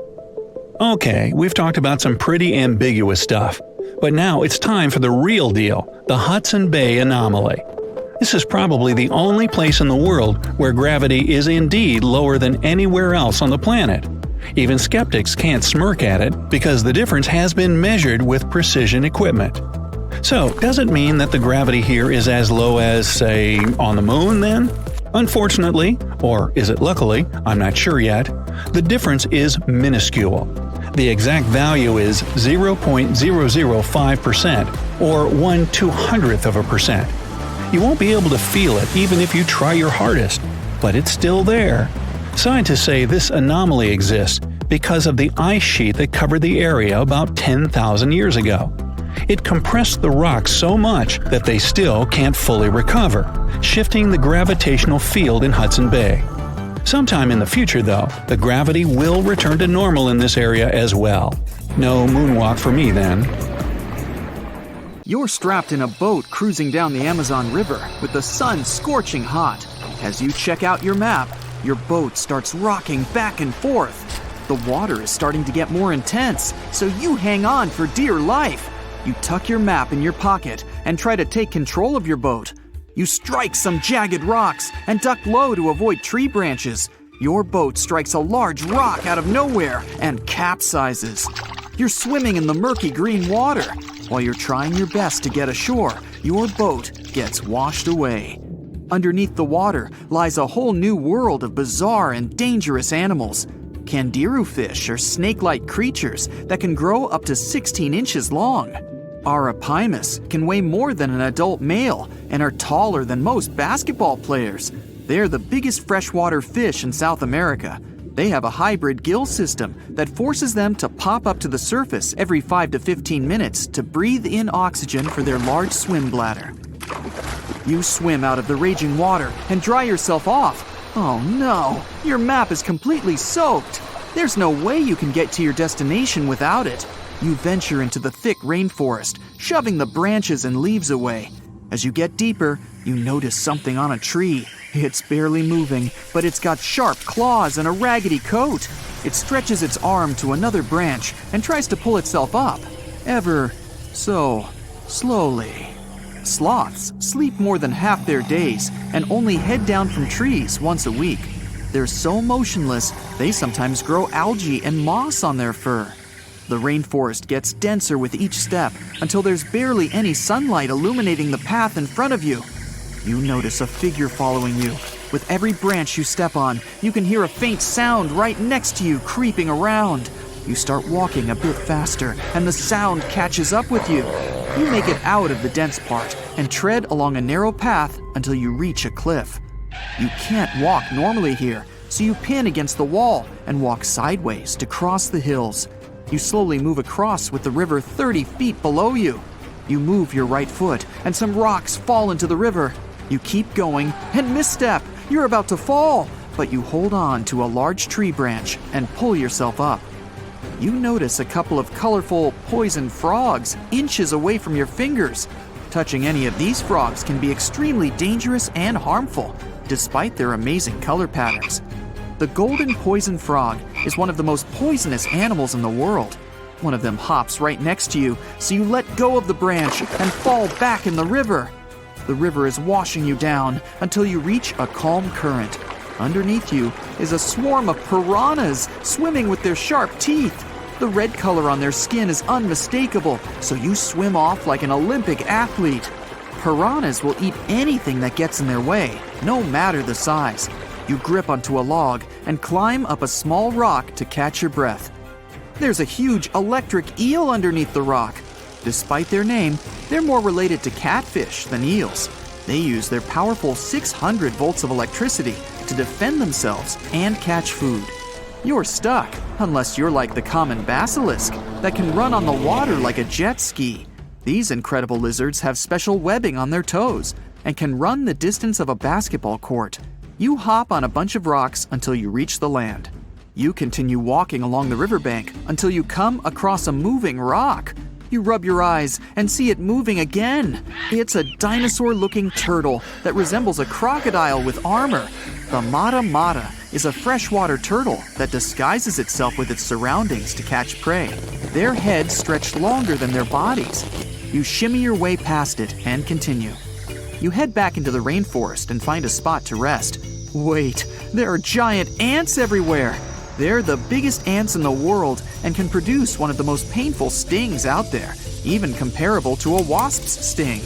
Okay, we've talked about some pretty ambiguous stuff, but now it's time for the real deal, the Hudson Bay anomaly. This is probably the only place in the world where gravity is indeed lower than anywhere else on the planet. Even skeptics can't smirk at it because the difference has been measured with precision equipment. So, does it mean that the gravity here is as low as, say, on the moon then? Unfortunately, or is it luckily, I'm not sure yet, the difference is minuscule. The exact value is 0.005%, or 1/200%. You won't be able to feel it even if you try your hardest, but it's still there. Scientists say this anomaly exists because of the ice sheet that covered the area about 10,000 years ago. It compressed the rocks so much that they still can't fully recover, shifting the gravitational field in Hudson Bay. Sometime in the future, though, the gravity will return to normal in this area as well. No moonwalk for me then. You're strapped in a boat cruising down the Amazon River with the sun scorching hot. As you check out your map, your boat starts rocking back and forth. The water is starting to get more intense, so you hang on for dear life. You tuck your map in your pocket and try to take control of your boat. You strike some jagged rocks and duck low to avoid tree branches. Your boat strikes a large rock out of nowhere and capsizes. You're swimming in the murky green water. While you're trying your best to get ashore, your boat gets washed away. Underneath the water lies a whole new world of bizarre and dangerous animals. Candiru fish are snake-like creatures that can grow up to 16 inches long. Arapimus can weigh more than an adult male and are taller than most basketball players. They're the biggest freshwater fish in South America. They have a hybrid gill system that forces them to pop up to the surface every 5 to 15 minutes to breathe in oxygen for their large swim bladder. You swim out of the raging water and dry yourself off. Oh no, your map is completely soaked. There's no way you can get to your destination without it. You venture into the thick rainforest, shoving the branches and leaves away. As you get deeper, you notice something on a tree. It's barely moving, but it's got sharp claws and a raggedy coat. It stretches its arm to another branch and tries to pull itself up, ever so slowly. Sloths sleep more than half their days and only head down from trees once a week. They're so motionless, they sometimes grow algae and moss on their fur. The rainforest gets denser with each step until there's barely any sunlight illuminating the path in front of you. You notice a figure following you. With every branch you step on, you can hear a faint sound right next to you creeping around. You start walking a bit faster, and the sound catches up with you. You make it out of the dense part and tread along a narrow path until you reach a cliff. You can't walk normally here, so you pin against the wall and walk sideways to cross the hills. You slowly move across with the river 30 feet below you. You move your right foot, and some rocks fall into the river. You keep going and misstep. You're about to fall, but you hold on to a large tree branch and pull yourself up. You notice a couple of colorful poison frogs inches away from your fingers. Touching any of these frogs can be extremely dangerous and harmful, despite their amazing color patterns. The golden poison frog is one of the most poisonous animals in the world. One of them hops right next to you, so you let go of the branch and fall back in the river. The river is washing you down until you reach a calm current. Underneath you is a swarm of piranhas swimming with their sharp teeth. The red color on their skin is unmistakable, so you swim off like an Olympic athlete. Piranhas will eat anything that gets in their way, no matter the size. You grip onto a log and climb up a small rock to catch your breath. There's a huge electric eel underneath the rock. Despite their name, they're more related to catfish than eels. They use their powerful 600 volts of electricity to defend themselves and catch food. You're stuck, unless you're like the common basilisk that can run on the water like a jet ski. These incredible lizards have special webbing on their toes and can run the distance of a basketball court. You hop on a bunch of rocks until you reach the land. You continue walking along the riverbank until you come across a moving rock. You rub your eyes and see it moving again. It's a dinosaur-looking turtle that resembles a crocodile with armor. The mata mata is a freshwater turtle that disguises itself with its surroundings to catch prey. Their heads stretch longer than their bodies. You shimmy your way past it and continue. You head back into the rainforest and find a spot to rest. Wait, there are giant ants everywhere. They're the biggest ants in the world and can produce one of the most painful stings out there, even comparable to a wasp's sting.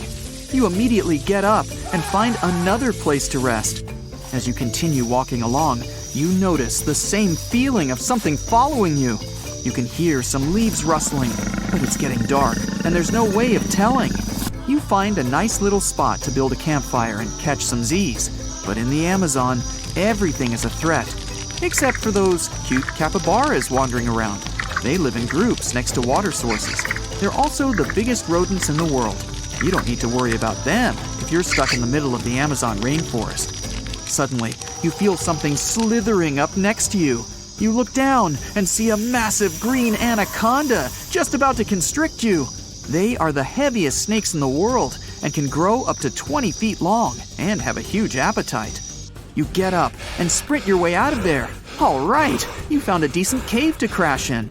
You immediately get up and find another place to rest. As you continue walking along, you notice the same feeling of something following you. You can hear some leaves rustling, but it's getting dark and there's no way of telling. You find a nice little spot to build a campfire and catch some Z's. But in the Amazon, everything is a threat. Except for those cute capybaras wandering around. They live in groups next to water sources. They're also the biggest rodents in the world. You don't need to worry about them if you're stuck in the middle of the Amazon rainforest. Suddenly, you feel something slithering up next to you. You look down and see a massive green anaconda just about to constrict you. They are the heaviest snakes in the world and can grow up to 20 feet long and have a huge appetite. You get up and sprint your way out of there. All right, you found a decent cave to crash in.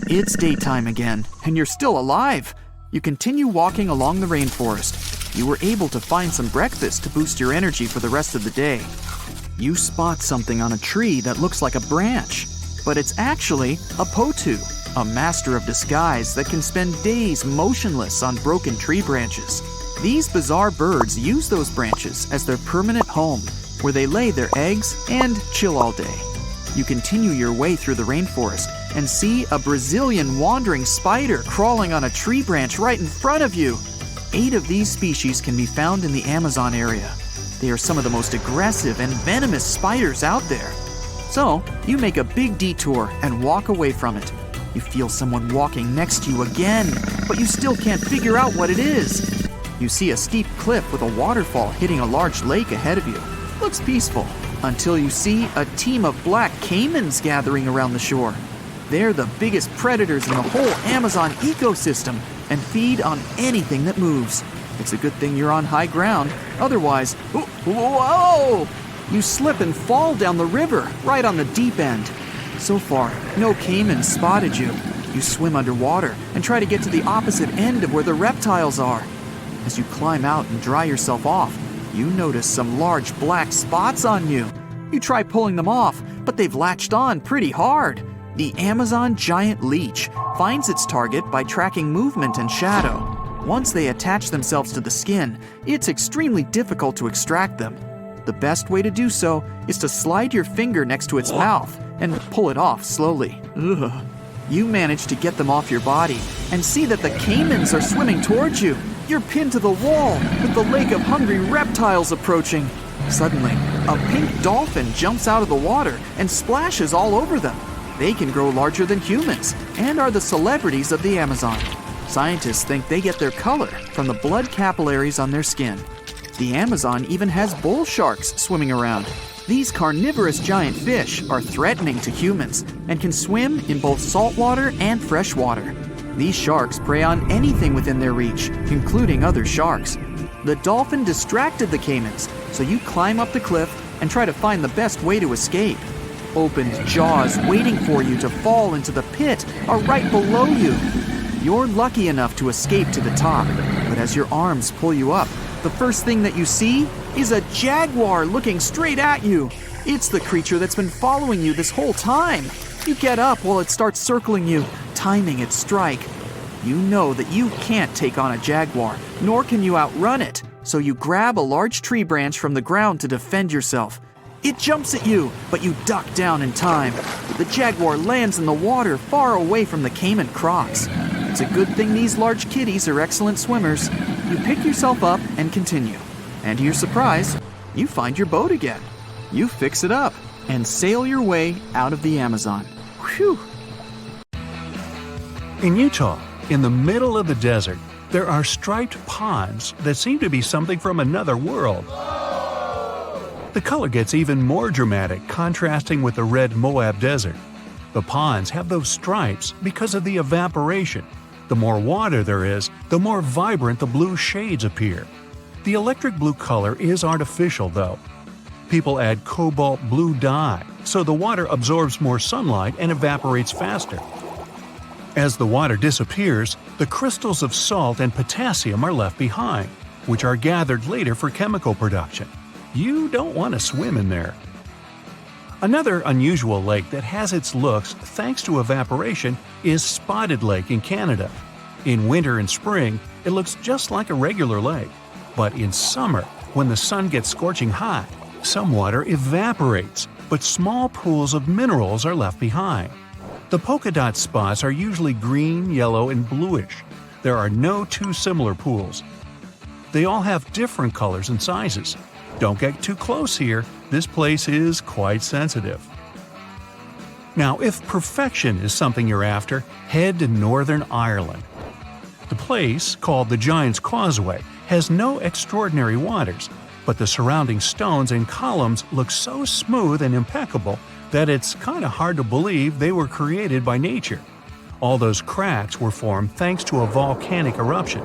It's daytime again, and you're still alive. You continue walking along the rainforest. You were able to find some breakfast to boost your energy for the rest of the day. You spot something on a tree that looks like a branch, but it's actually a potu, a master of disguise that can spend days motionless on broken tree branches. These bizarre birds use those branches as their permanent home, where they lay their eggs and chill all day. You continue your way through the rainforest and see a Brazilian wandering spider crawling on a tree branch right in front of you. 8 of these species can be found in the Amazon area. They are some of the most aggressive and venomous spiders out there. So, you make a big detour and walk away from it. You feel someone walking next to you again, but you still can't figure out what it is. You see a steep cliff with a waterfall hitting a large lake ahead of you. Looks peaceful, until you see a team of black caimans gathering around the shore. They're the biggest predators in the whole Amazon ecosystem and feed on anything that moves. It's a good thing you're on high ground, otherwise, whoa! You slip and fall down the river, right on the deep end. So far, no caiman spotted you. You swim underwater and try to get to the opposite end of where the reptiles are. As you climb out and dry yourself off, you notice some large black spots on you. You try pulling them off, but they've latched on pretty hard. The Amazon giant leech finds its target by tracking movement and shadow. Once they attach themselves to the skin, it's extremely difficult to extract them. The best way to do so is to slide your finger next to its mouth and pull it off slowly. Ugh. You manage to get them off your body and see that the caimans are swimming towards you. You're pinned to the wall with the lake of hungry reptiles approaching. Suddenly, a pink dolphin jumps out of the water and splashes all over them. They can grow larger than humans and are the celebrities of the Amazon. Scientists think they get their color from the blood capillaries on their skin. The Amazon even has bull sharks swimming around. These carnivorous giant fish are threatening to humans and can swim in both saltwater and freshwater. These sharks prey on anything within their reach, including other sharks. The dolphin distracted the caimans, so you climb up the cliff and try to find the best way to escape. Opened jaws waiting for you to fall into the pit are right below you. You're lucky enough to escape to the top, but as your arms pull you up, the first thing that you see is a jaguar looking straight at you. It's the creature that's been following you this whole time. You get up while it starts circling you, timing its strike. You know that you can't take on a jaguar, nor can you outrun it, so you grab a large tree branch from the ground to defend yourself. It jumps at you, but you duck down in time. The jaguar lands in the water far away from the caiman crocs. It's a good thing these large kitties are excellent swimmers. You pick yourself up and continue. And to your surprise, you find your boat again. You fix it up and sail your way out of the Amazon. Whew! In Utah, in the middle of the desert, there are striped ponds that seem to be something from another world. The color gets even more dramatic, contrasting with the red Moab desert. The ponds have those stripes because of the evaporation. The more water there is, the more vibrant the blue shades appear. The electric blue color is artificial, though. People add cobalt blue dye, so the water absorbs more sunlight and evaporates faster. As the water disappears, the crystals of salt and potassium are left behind, which are gathered later for chemical production. You don't want to swim in there. Another unusual lake that has its looks thanks to evaporation is Spotted Lake in Canada. In winter and spring, it looks just like a regular lake. But in summer, when the sun gets scorching hot, some water evaporates, but small pools of minerals are left behind. The polka dot spots are usually green, yellow, and bluish. There are no two similar pools. They all have different colors and sizes. Don't get too close here, this place is quite sensitive. Now, if perfection is something you're after, head to Northern Ireland. The place, called the Giant's Causeway, has no extraordinary waters, but the surrounding stones and columns look so smooth and impeccable that it's kind of hard to believe they were created by nature. All those cracks were formed thanks to a volcanic eruption,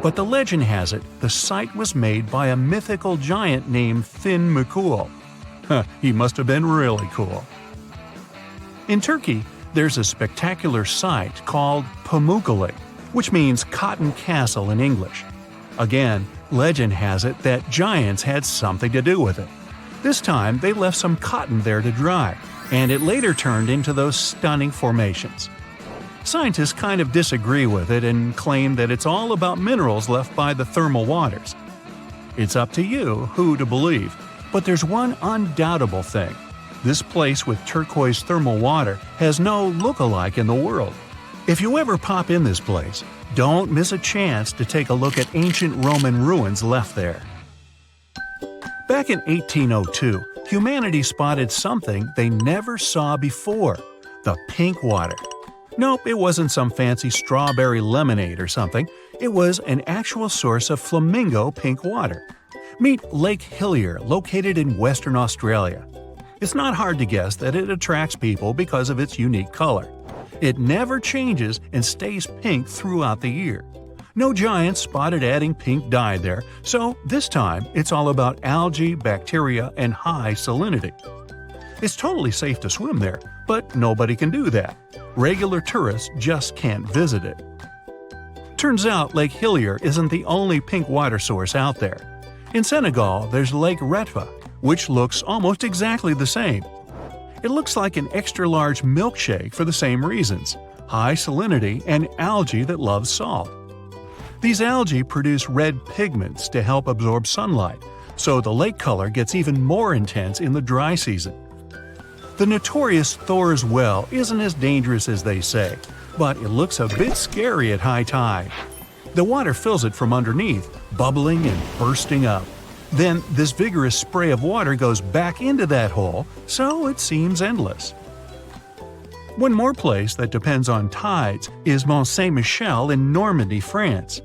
but the legend has it the site was made by a mythical giant named Fin McCool. He must have been really cool. In Turkey, there's a spectacular site called Pamukkale, which means cotton castle in English. Again, legend has it that giants had something to do with it. This time, they left some cotton there to dry, and it later turned into those stunning formations. Scientists kind of disagree with it and claim that it's all about minerals left by the thermal waters. It's up to you who to believe, but there's one undoubtable thing. This place with turquoise thermal water has no look-alike in the world. If you ever pop in this place, don't miss a chance to take a look at ancient Roman ruins left there. Back in 1802, humanity spotted something they never saw before – the pink water. Nope, it wasn't some fancy strawberry lemonade or something. It was an actual source of flamingo pink water. Meet Lake Hillier, located in Western Australia. It's not hard to guess that it attracts people because of its unique color. It never changes and stays pink throughout the year. No giants spotted adding pink dye there, so this time it's all about algae, bacteria, and high salinity. It's totally safe to swim there, but nobody can do that. Regular tourists just can't visit it. Turns out Lake Hillier isn't the only pink water source out there. In Senegal, there's Lake Retva, which looks almost exactly the same. It looks like an extra-large milkshake for the same reasons: high salinity and algae that loves salt. These algae produce red pigments to help absorb sunlight, so the lake color gets even more intense in the dry season. The notorious Thor's Well isn't as dangerous as they say, but it looks a bit scary at high tide. The water fills it from underneath, bubbling and bursting up. Then this vigorous spray of water goes back into that hole, so it seems endless. One more place that depends on tides is Mont Saint-Michel in Normandy, France.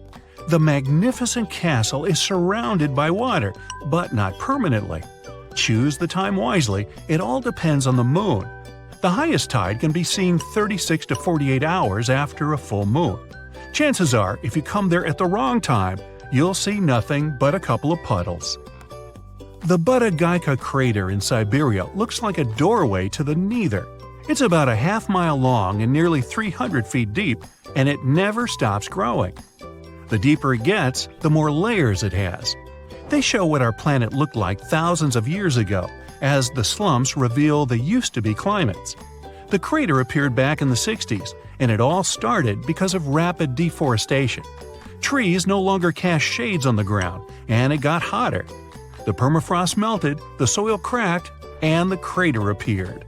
The magnificent castle is surrounded by water, but not permanently. Choose the time wisely, it all depends on the moon. The highest tide can be seen 36 to 48 hours after a full moon. Chances are, if you come there at the wrong time, you'll see nothing but a couple of puddles. The Budagaika crater in Siberia looks like a doorway to the neither. It's about a half-mile long and nearly 300 feet deep, and it never stops growing. The deeper it gets, the more layers it has. They show what our planet looked like thousands of years ago, as the slumps reveal the used-to-be climates. The crater appeared back in the 60s, and it all started because of rapid deforestation. Trees no longer cast shades on the ground, and it got hotter. The permafrost melted, the soil cracked, and the crater appeared.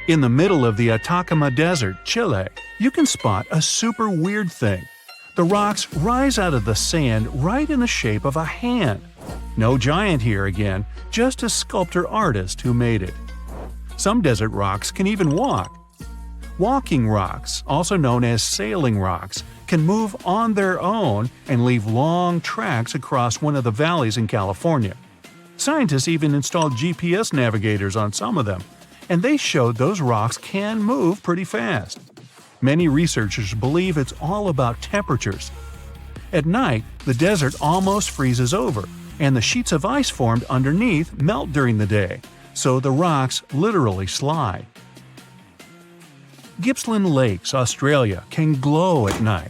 In the middle of the Atacama Desert, Chile, you can spot a super weird thing. The rocks rise out of the sand right in the shape of a hand. No giant here again, just a sculptor-artist who made it. Some desert rocks can even walk. Walking rocks, also known as sailing rocks, can move on their own and leave long tracks across one of the valleys in California. Scientists even installed GPS navigators on some of them, and they showed those rocks can move pretty fast. Many researchers believe it's all about temperatures. At night, the desert almost freezes over, and the sheets of ice formed underneath melt during the day, so the rocks literally slide. Gippsland Lakes, Australia, can glow at night.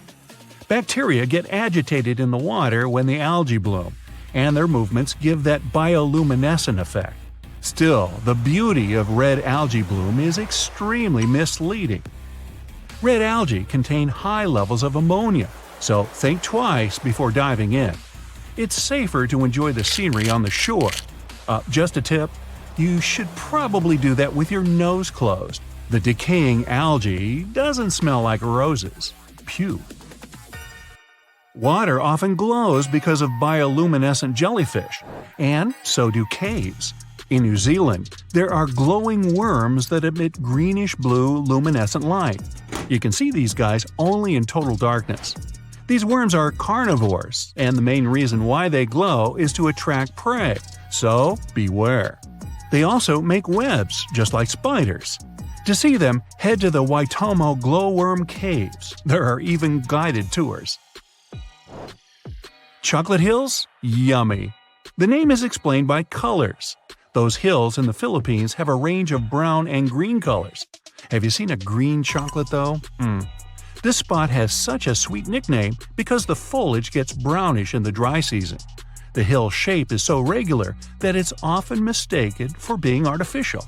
Bacteria get agitated in the water when the algae bloom, and their movements give that bioluminescent effect. Still, the beauty of red algae bloom is extremely misleading. Red algae contain high levels of ammonia, so think twice before diving in. It's safer to enjoy the scenery on the shore. Just a tip, you should probably do that with your nose closed. The decaying algae doesn't smell like roses. Phew. Water often glows because of bioluminescent jellyfish, and so do caves. In New Zealand, there are glowing worms that emit greenish-blue luminescent light. You can see these guys only in total darkness. These worms are carnivores, and the main reason why they glow is to attract prey, so beware. They also make webs, just like spiders. To see them, head to the Waitomo glowworm caves. There are even guided tours. Chocolate hills? Yummy. The name is explained by colors. Those hills in the Philippines have a range of brown and green colors. Have you seen a green chocolate though? This spot has such a sweet nickname because the foliage gets brownish in the dry season. The hill shape is so regular that it's often mistaken for being artificial.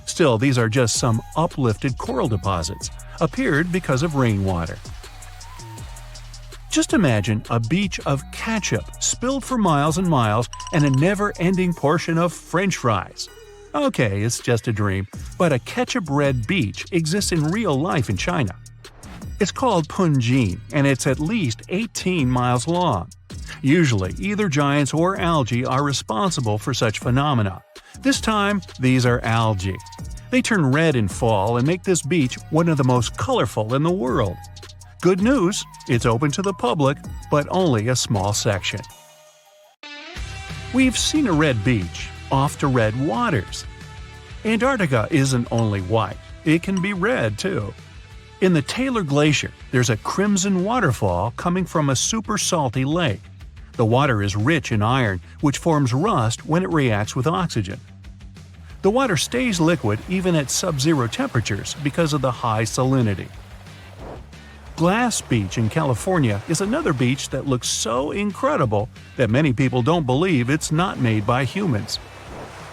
Still, these are just some uplifted coral deposits, appeared because of rainwater. Just imagine a beach of ketchup spilled for miles and miles and a never-ending portion of French fries. Okay, it's just a dream, but a ketchup-red beach exists in real life in China. It's called Punjin, and it's at least 18 miles long. Usually, either giants or algae are responsible for such phenomena. This time, these are algae. They turn red in fall and make this beach one of the most colorful in the world. Good news, it's open to the public, but only a small section. We've seen a red beach, off to red waters. Antarctica isn't only white, it can be red too. In the Taylor Glacier, there's a crimson waterfall coming from a super salty lake. The water is rich in iron, which forms rust when it reacts with oxygen. The water stays liquid even at sub-zero temperatures because of the high salinity. Glass Beach in California is another beach that looks so incredible that many people don't believe it's not made by humans.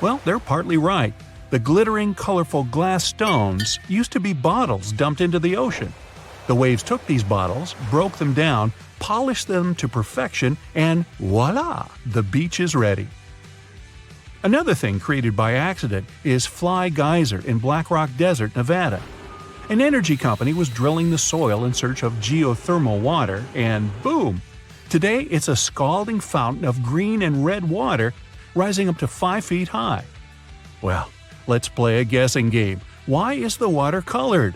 Well, they're partly right. The glittering, colorful glass stones used to be bottles dumped into the ocean. The waves took these bottles, broke them down, polished them to perfection, and voila! The beach is ready. Another thing created by accident is Fly Geyser in Black Rock Desert, Nevada. An energy company was drilling the soil in search of geothermal water, and boom! Today it's a scalding fountain of green and red water rising up to 5 feet high. Well, let's play a guessing game. Why is the water colored?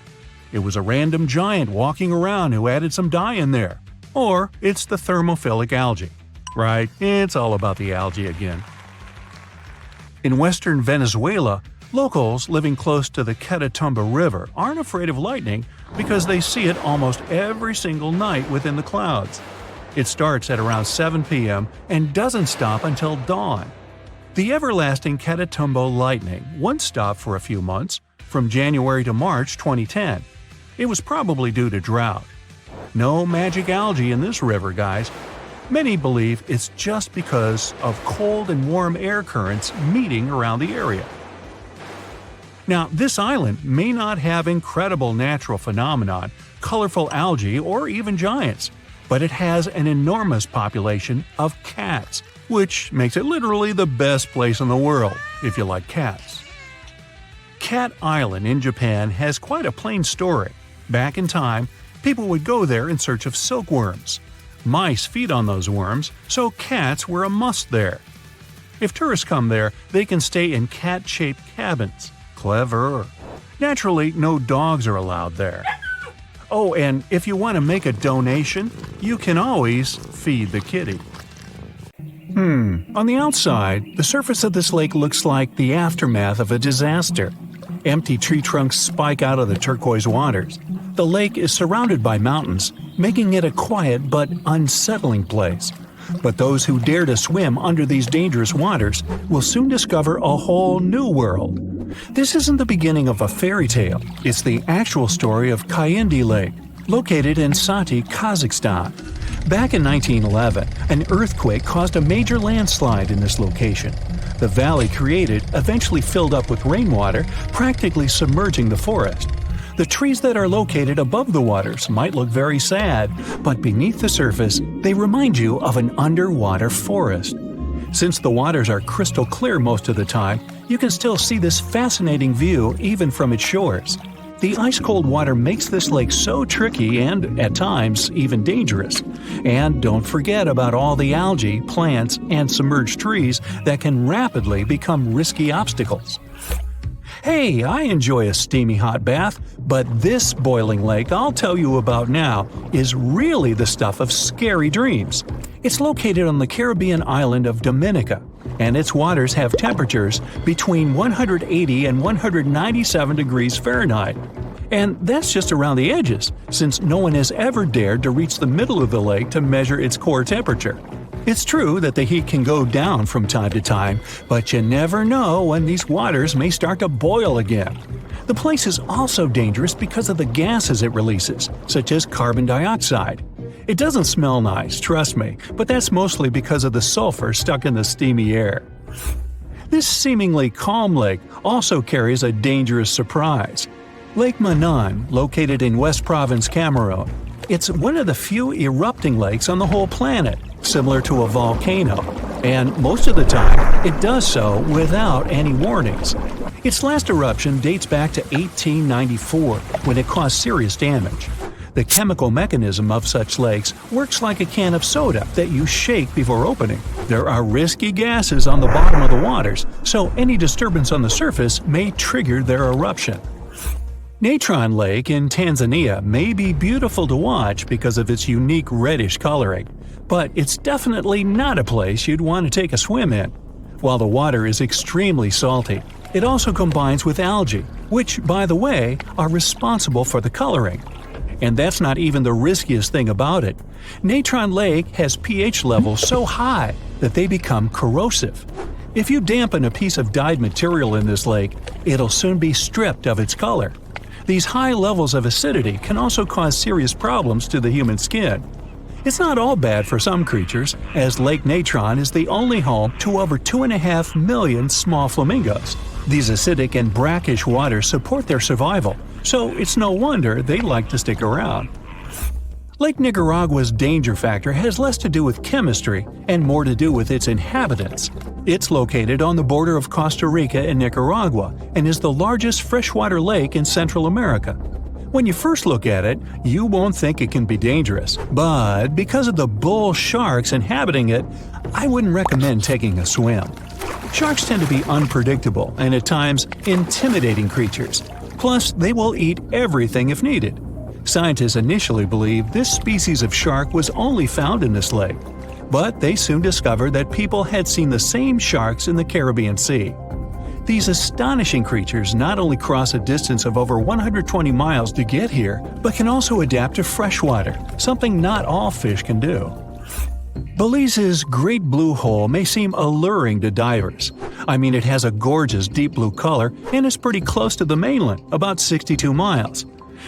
It was a random giant walking around who added some dye in there. Or it's the thermophilic algae. Right, it's all about the algae again. In western Venezuela, locals living close to the Catatumbo River aren't afraid of lightning because they see it almost every single night within the clouds. It starts at around 7 p.m. and doesn't stop until dawn. The everlasting Catatumbo lightning once stopped for a few months, from January to March 2010. It was probably due to drought. No magic algae in this river, guys. Many believe it's just because of cold and warm air currents meeting around the area. Now, this island may not have incredible natural phenomenon, colorful algae, or even giants, but it has an enormous population of cats, which makes it literally the best place in the world, if you like cats. Cat Island in Japan has quite a plain story. Back in time, people would go there in search of silkworms. Mice feed on those worms, so cats were a must there. If tourists come there, they can stay in cat-shaped cabins. Clever. Naturally, no dogs are allowed there. Oh, and if you want to make a donation, you can always feed the kitty. On the outside, the surface of this lake looks like the aftermath of a disaster. Empty tree trunks spike out of the turquoise waters. The lake is surrounded by mountains, making it a quiet but unsettling place. But those who dare to swim under these dangerous waters will soon discover a whole new world. This isn't the beginning of a fairy tale. It's the actual story of Kayindi Lake, located in Sati, Kazakhstan. Back in 1911, an earthquake caused a major landslide in this location. The valley created eventually filled up with rainwater, practically submerging the forest. The trees that are located above the waters might look very sad, but beneath the surface, they remind you of an underwater forest. Since the waters are crystal clear most of the time, you can still see this fascinating view even from its shores. The ice-cold water makes this lake so tricky and, at times, even dangerous. And don't forget about all the algae, plants, and submerged trees that can rapidly become risky obstacles. Hey, I enjoy a steamy hot bath, but this boiling lake I'll tell you about now is really the stuff of scary dreams. It's located on the Caribbean island of Dominica, and its waters have temperatures between 180 and 197 degrees Fahrenheit. And that's just around the edges, since no one has ever dared to reach the middle of the lake to measure its core temperature. It's true that the heat can go down from time to time, but you never know when these waters may start to boil again. The place is also dangerous because of the gases it releases, such as carbon dioxide. It doesn't smell nice, trust me, but that's mostly because of the sulfur stuck in the steamy air. This seemingly calm lake also carries a dangerous surprise. Lake Manan, located in West Province, Cameroon. It's one of the few erupting lakes on the whole planet, similar to a volcano, and most of the time it does so without any warnings. Its last eruption dates back to 1894, when it caused serious damage. The chemical mechanism of such lakes works like a can of soda that you shake before opening. There are risky gases on the bottom of the waters, so any disturbance on the surface may trigger their eruption. Natron Lake in Tanzania may be beautiful to watch because of its unique reddish coloring, but it's definitely not a place you'd want to take a swim in. While the water is extremely salty, it also combines with algae, which, by the way, are responsible for the coloring. And that's not even the riskiest thing about it. Natron Lake has pH levels so high that they become corrosive. If you dampen a piece of dyed material in this lake, it'll soon be stripped of its color. These high levels of acidity can also cause serious problems to the human skin. It's not all bad for some creatures, as Lake Natron is the only home to over 2.5 million small flamingos. These acidic and brackish waters support their survival, so it's no wonder they like to stick around. Lake Nicaragua's danger factor has less to do with chemistry and more to do with its inhabitants. It's located on the border of Costa Rica and Nicaragua and is the largest freshwater lake in Central America. When you first look at it, you won't think it can be dangerous, but because of the bull sharks inhabiting it, I wouldn't recommend taking a swim. Sharks tend to be unpredictable and at times intimidating creatures. Plus, they will eat everything if needed. Scientists initially believed this species of shark was only found in this lake, but they soon discovered that people had seen the same sharks in the Caribbean Sea. These astonishing creatures not only cross a distance of over 120 miles to get here, but can also adapt to freshwater, something not all fish can do. Belize's Great Blue Hole may seem alluring to divers. I mean, it has a gorgeous deep blue color and is pretty close to the mainland, about 62 miles.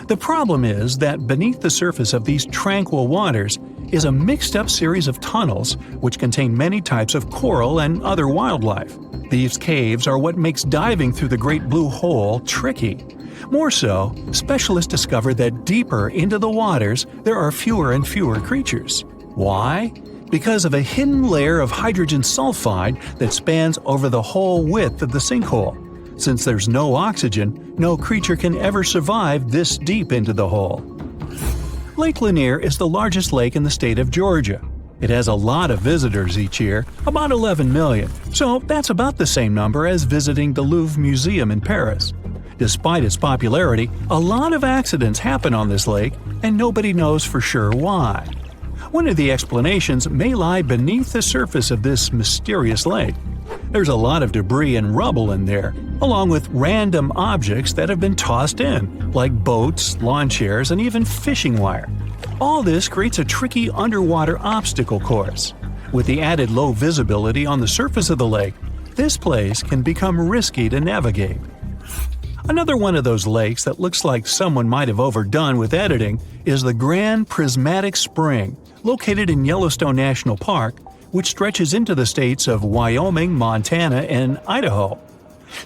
The problem is that beneath the surface of these tranquil waters is a mixed-up series of tunnels which contain many types of coral and other wildlife. These caves are what makes diving through the Great Blue Hole tricky. More so, specialists discover that deeper into the waters there are fewer and fewer creatures. Why? Because of a hidden layer of hydrogen sulfide that spans over the whole width of the sinkhole. Since there's no oxygen, no creature can ever survive this deep into the hole. Lake Lanier is the largest lake in the state of Georgia. It has a lot of visitors each year, about 11 million, so that's about the same number as visiting the Louvre Museum in Paris. Despite its popularity, a lot of accidents happen on this lake, and nobody knows for sure why. One of the explanations may lie beneath the surface of this mysterious lake. There's a lot of debris and rubble in there, along with random objects that have been tossed in, like boats, lawn chairs, and even fishing wire. All this creates a tricky underwater obstacle course. With the added low visibility on the surface of the lake, this place can become risky to navigate. Another one of those lakes that looks like someone might have overdone with editing is the Grand Prismatic Spring, located in Yellowstone National Park, which stretches into the states of Wyoming, Montana, and Idaho.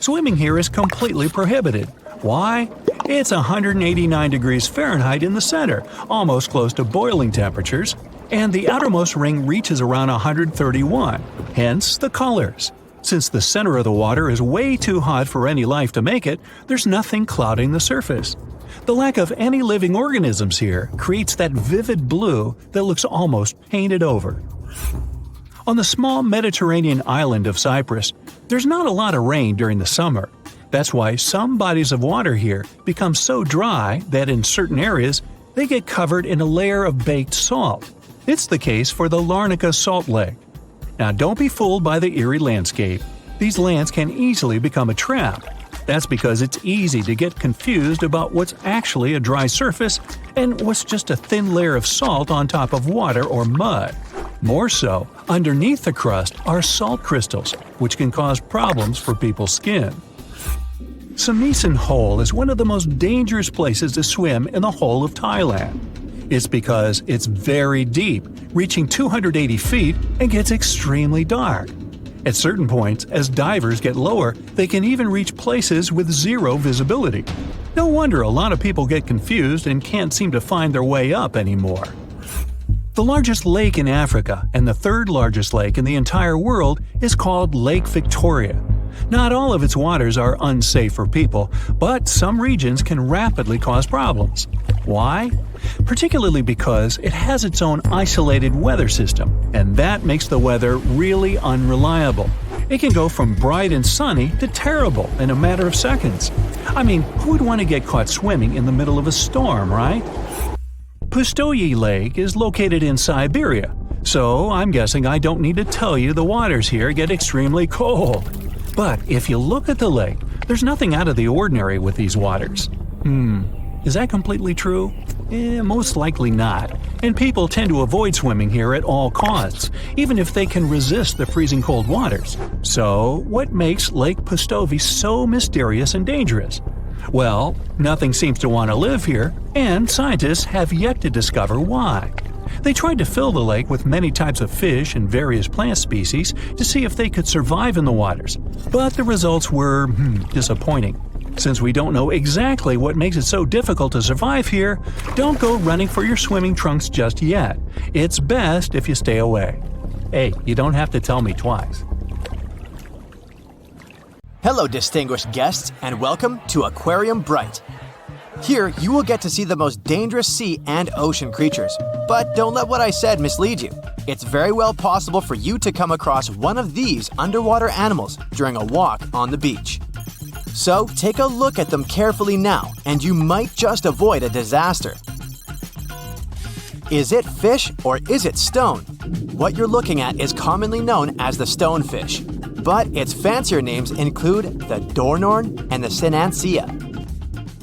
Swimming here is completely prohibited. Why? It's 189 degrees Fahrenheit in the center, almost close to boiling temperatures, and the outermost ring reaches around 131, hence the colors. Since the center of the water is way too hot for any life to make it, there's nothing clouding the surface. The lack of any living organisms here creates that vivid blue that looks almost painted over. On the small Mediterranean island of Cyprus, there's not a lot of rain during the summer. That's why some bodies of water here become so dry that in certain areas they get covered in a layer of baked salt. It's the case for the Larnaca Salt Lake. Now don't be fooled by the eerie landscape. These lands can easily become a trap. That's because it's easy to get confused about what's actually a dry surface and what's just a thin layer of salt on top of water or mud. More so, underneath the crust are salt crystals, which can cause problems for people's skin. Sameesan Hole is one of the most dangerous places to swim in the whole of Thailand. It's because it's very deep, reaching 280 feet, and gets extremely dark. At certain points, as divers get lower, they can even reach places with zero visibility. No wonder a lot of people get confused and can't seem to find their way up anymore. The largest lake in Africa and the third largest lake in the entire world is called Lake Victoria. Not all of its waters are unsafe for people, but some regions can rapidly cause problems. Why? Particularly because it has its own isolated weather system, and that makes the weather really unreliable. It can go from bright and sunny to terrible in a matter of seconds. I mean, who would want to get caught swimming in the middle of a storm, right? Pustoye Lake is located in Siberia, so I'm guessing I don't need to tell you the waters here get extremely cold. But if you look at the lake, there's nothing out of the ordinary with these waters. Is that completely true? Most likely not. And people tend to avoid swimming here at all costs, even if they can resist the freezing cold waters. So, what makes Lake Pustoye so mysterious and dangerous? Well, nothing seems to want to live here, and scientists have yet to discover why. They tried to fill the lake with many types of fish and various plant species to see if they could survive in the waters, but the results were disappointing. Since we don't know exactly what makes it so difficult to survive here, don't go running for your swimming trunks just yet. It's best if you stay away. Hey, you don't have to tell me twice. Hello, distinguished guests, and welcome to Aquarium Bright. Here, you will get to see the most dangerous sea and ocean creatures. But don't let what I said mislead you. It's very well possible for you to come across one of these underwater animals during a walk on the beach. So, take a look at them carefully now, and you might just avoid a disaster. Is it fish or is it stone? What you're looking at is commonly known as the stonefish, but its fancier names include the dornorn and the sinancia.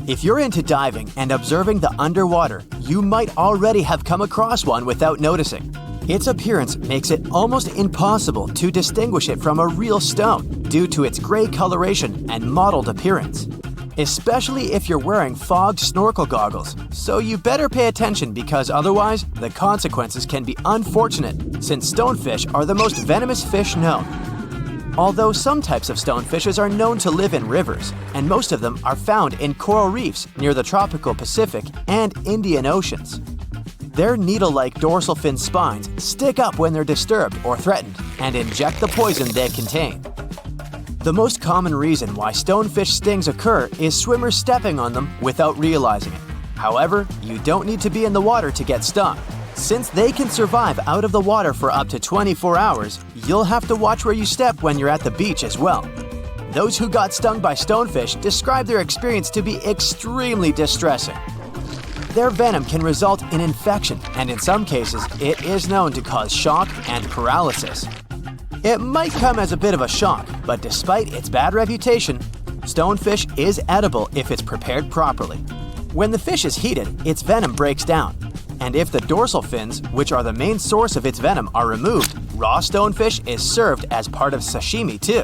If you're into diving and observing the underwater, you might already have come across one without noticing. Its appearance makes it almost impossible to distinguish it from a real stone due to its gray coloration and mottled appearance, especially if you're wearing fogged snorkel goggles, so you better pay attention because otherwise the consequences can be unfortunate since stonefish are the most venomous fish known. Although some types of stonefishes are known to live in rivers, and most of them are found in coral reefs near the tropical Pacific and Indian Oceans. Their needle-like dorsal fin spines stick up when they're disturbed or threatened and inject the poison they contain. The most common reason why stonefish stings occur is swimmers stepping on them without realizing it. However, you don't need to be in the water to get stung. Since they can survive out of the water for up to 24 hours, you'll have to watch where you step when you're at the beach as well. Those who got stung by stonefish describe their experience to be extremely distressing. Their venom can result in infection, and in some cases, it is known to cause shock and paralysis. It might come as a bit of a shock, but despite its bad reputation, stonefish is edible if it's prepared properly. When the fish is heated, its venom breaks down. And if the dorsal fins, which are the main source of its venom, are removed, raw stonefish is served as part of sashimi too.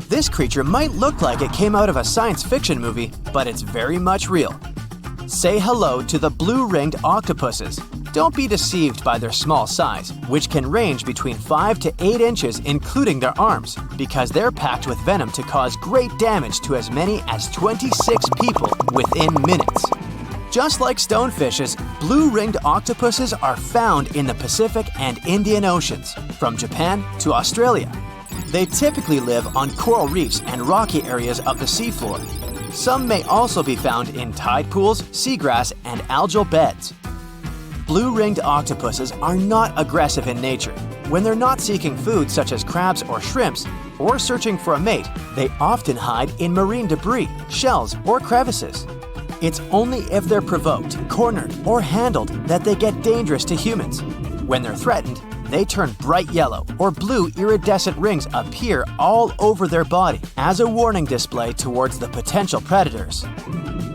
This creature might look like it came out of a science fiction movie, but it's very much real. Say hello to the blue-ringed octopuses. Don't be deceived by their small size, which can range between 5 to 8 inches including their arms, because they're packed with venom to cause great damage to as many as 26 people within minutes. Just like stonefishes, blue-ringed octopuses are found in the Pacific and Indian Oceans, from Japan to Australia. They typically live on coral reefs and rocky areas of the seafloor. Some may also be found in tide pools, seagrass, and algal beds. Blue-ringed octopuses are not aggressive in nature. When they're not seeking food such as crabs or shrimps, or searching for a mate, they often hide in marine debris, shells, or crevices. It's only if they're provoked, cornered, or handled that they get dangerous to humans. When they're threatened, they turn bright yellow or blue iridescent rings appear all over their body as a warning display towards the potential predators.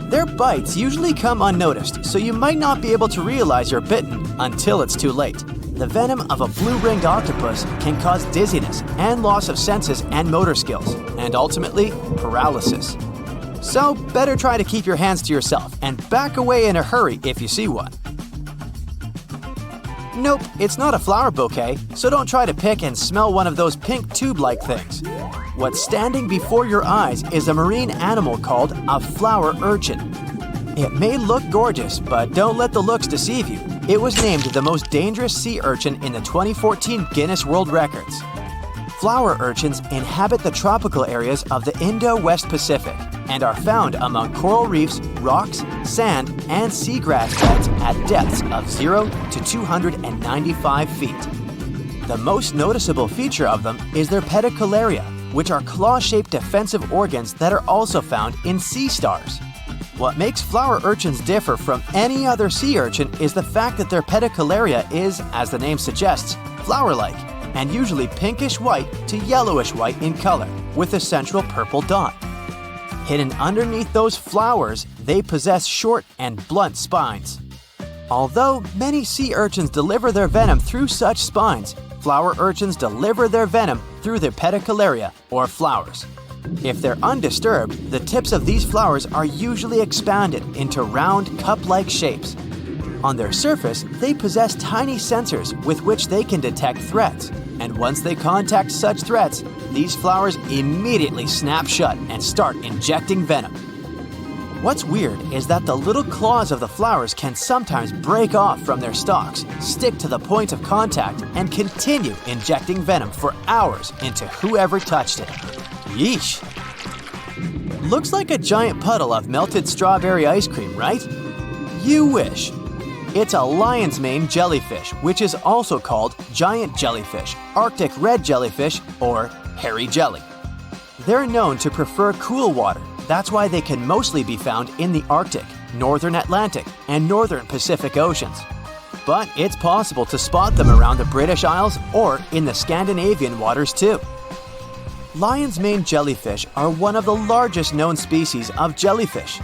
Their bites usually come unnoticed, so you might not be able to realize you're bitten until it's too late. The venom of a blue-ringed octopus can cause dizziness and loss of senses and motor skills, and ultimately, paralysis. So, better try to keep your hands to yourself and back away in a hurry if you see one. Nope, it's not a flower bouquet, so don't try to pick and smell one of those pink tube-like things. What's standing before your eyes is a marine animal called a flower urchin. It may look gorgeous, but don't let the looks deceive you. It was named the most dangerous sea urchin in the 2014 Guinness World Records. Flower urchins inhabit the tropical areas of the Indo-West Pacific and are found among coral reefs, rocks, sand, and seagrass beds at depths of 0 to 295 feet. The most noticeable feature of them is their pedicularia, which are claw-shaped defensive organs that are also found in sea stars. What makes flower urchins differ from any other sea urchin is the fact that their pedicularia is, as the name suggests, flower-like, and usually pinkish-white to yellowish-white in color, with a central purple dot. Hidden underneath those flowers, they possess short and blunt spines. Although many sea urchins deliver their venom through such spines, flower urchins deliver their venom through their pedicularia, or flowers. If they're undisturbed, the tips of these flowers are usually expanded into round, cup-like shapes. On their surface, they possess tiny sensors with which they can detect threats, and once they contact such threats, these flowers immediately snap shut and start injecting venom. What's weird is that the little claws of the flowers can sometimes break off from their stalks, stick to the point of contact, and continue injecting venom for hours into whoever touched it. Yeesh! Looks like a giant puddle of melted strawberry ice cream, right? You wish. It's a lion's mane jellyfish, which is also called giant jellyfish, Arctic red jellyfish, or hairy jelly. They're known to prefer cool water. That's why they can mostly be found in the Arctic, northern Atlantic, and northern Pacific Oceans. But it's possible to spot them around the British Isles or in the Scandinavian waters too. Lion's mane jellyfish are one of the largest known species of jellyfish.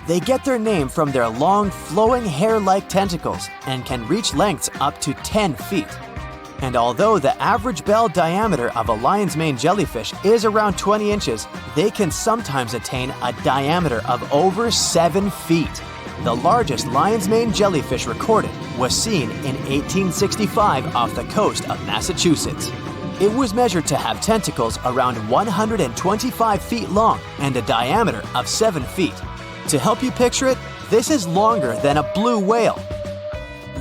They get their name from their long, flowing hair-like tentacles and can reach lengths up to 10 feet. And although the average bell diameter of a lion's mane jellyfish is around 20 inches, they can sometimes attain a diameter of over 7 feet. The largest lion's mane jellyfish recorded was seen in 1865 off the coast of Massachusetts. It was measured to have tentacles around 125 feet long and a diameter of 7 feet. To help you picture it, this is longer than a blue whale.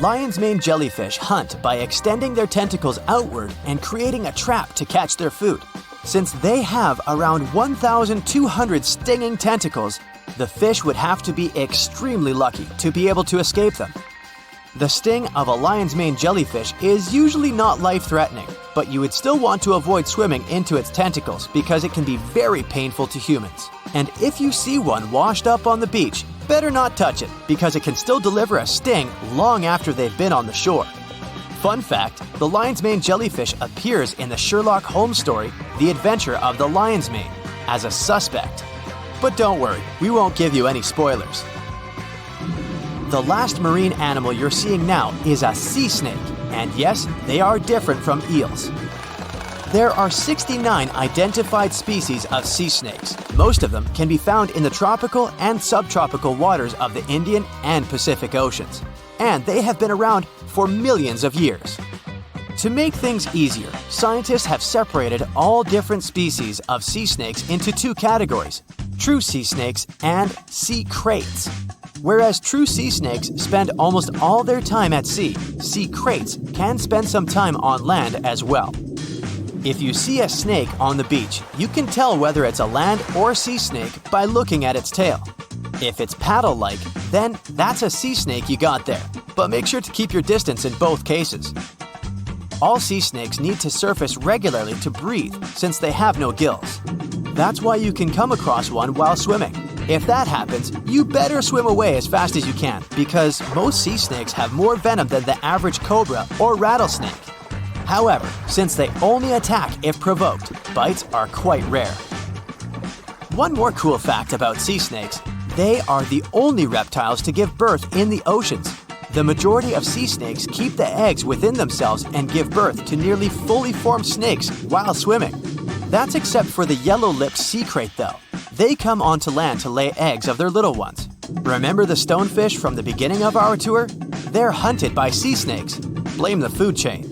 Lion's mane jellyfish hunt by extending their tentacles outward and creating a trap to catch their food. Since they have around 1,200 stinging tentacles, the fish would have to be extremely lucky to be able to escape them. The sting of a lion's mane jellyfish is usually not life-threatening, but you would still want to avoid swimming into its tentacles because it can be very painful to humans. And if you see one washed up on the beach, better not touch it because it can still deliver a sting long after they've been on the shore. Fun fact, the lion's mane jellyfish appears in the Sherlock Holmes story, The Adventure of the Lion's Mane, as a suspect. But don't worry, we won't give you any spoilers. The last marine animal you're seeing now is a sea snake, and yes, they are different from eels. There are 69 identified species of sea snakes. Most of them can be found in the tropical and subtropical waters of the Indian and Pacific Oceans, and they have been around for millions of years. To make things easier, scientists have separated all different species of sea snakes into two categories: true sea snakes and sea kraits. Whereas true sea snakes spend almost all their time at sea kraits can spend some time on land as well. If you see a snake on the beach, you can tell whether it's a land or sea snake by looking at its tail. If it's paddle-like, then that's a sea snake you got there, but make sure to keep your distance in both cases. All sea snakes need to surface regularly to breathe since they have no gills. That's why you can come across one while swimming. If that happens, you better swim away as fast as you can because most sea snakes have more venom than the average cobra or rattlesnake. However, since they only attack if provoked, bites are quite rare. One more cool fact about sea snakes: they are the only reptiles to give birth in the oceans. The majority of sea snakes keep the eggs within themselves and give birth to nearly fully formed snakes while swimming. That's except for the yellow-lipped sea krait though. They come onto land to lay eggs of their little ones. Remember the stonefish from the beginning of our tour? They're hunted by sea snakes. Blame the food chain.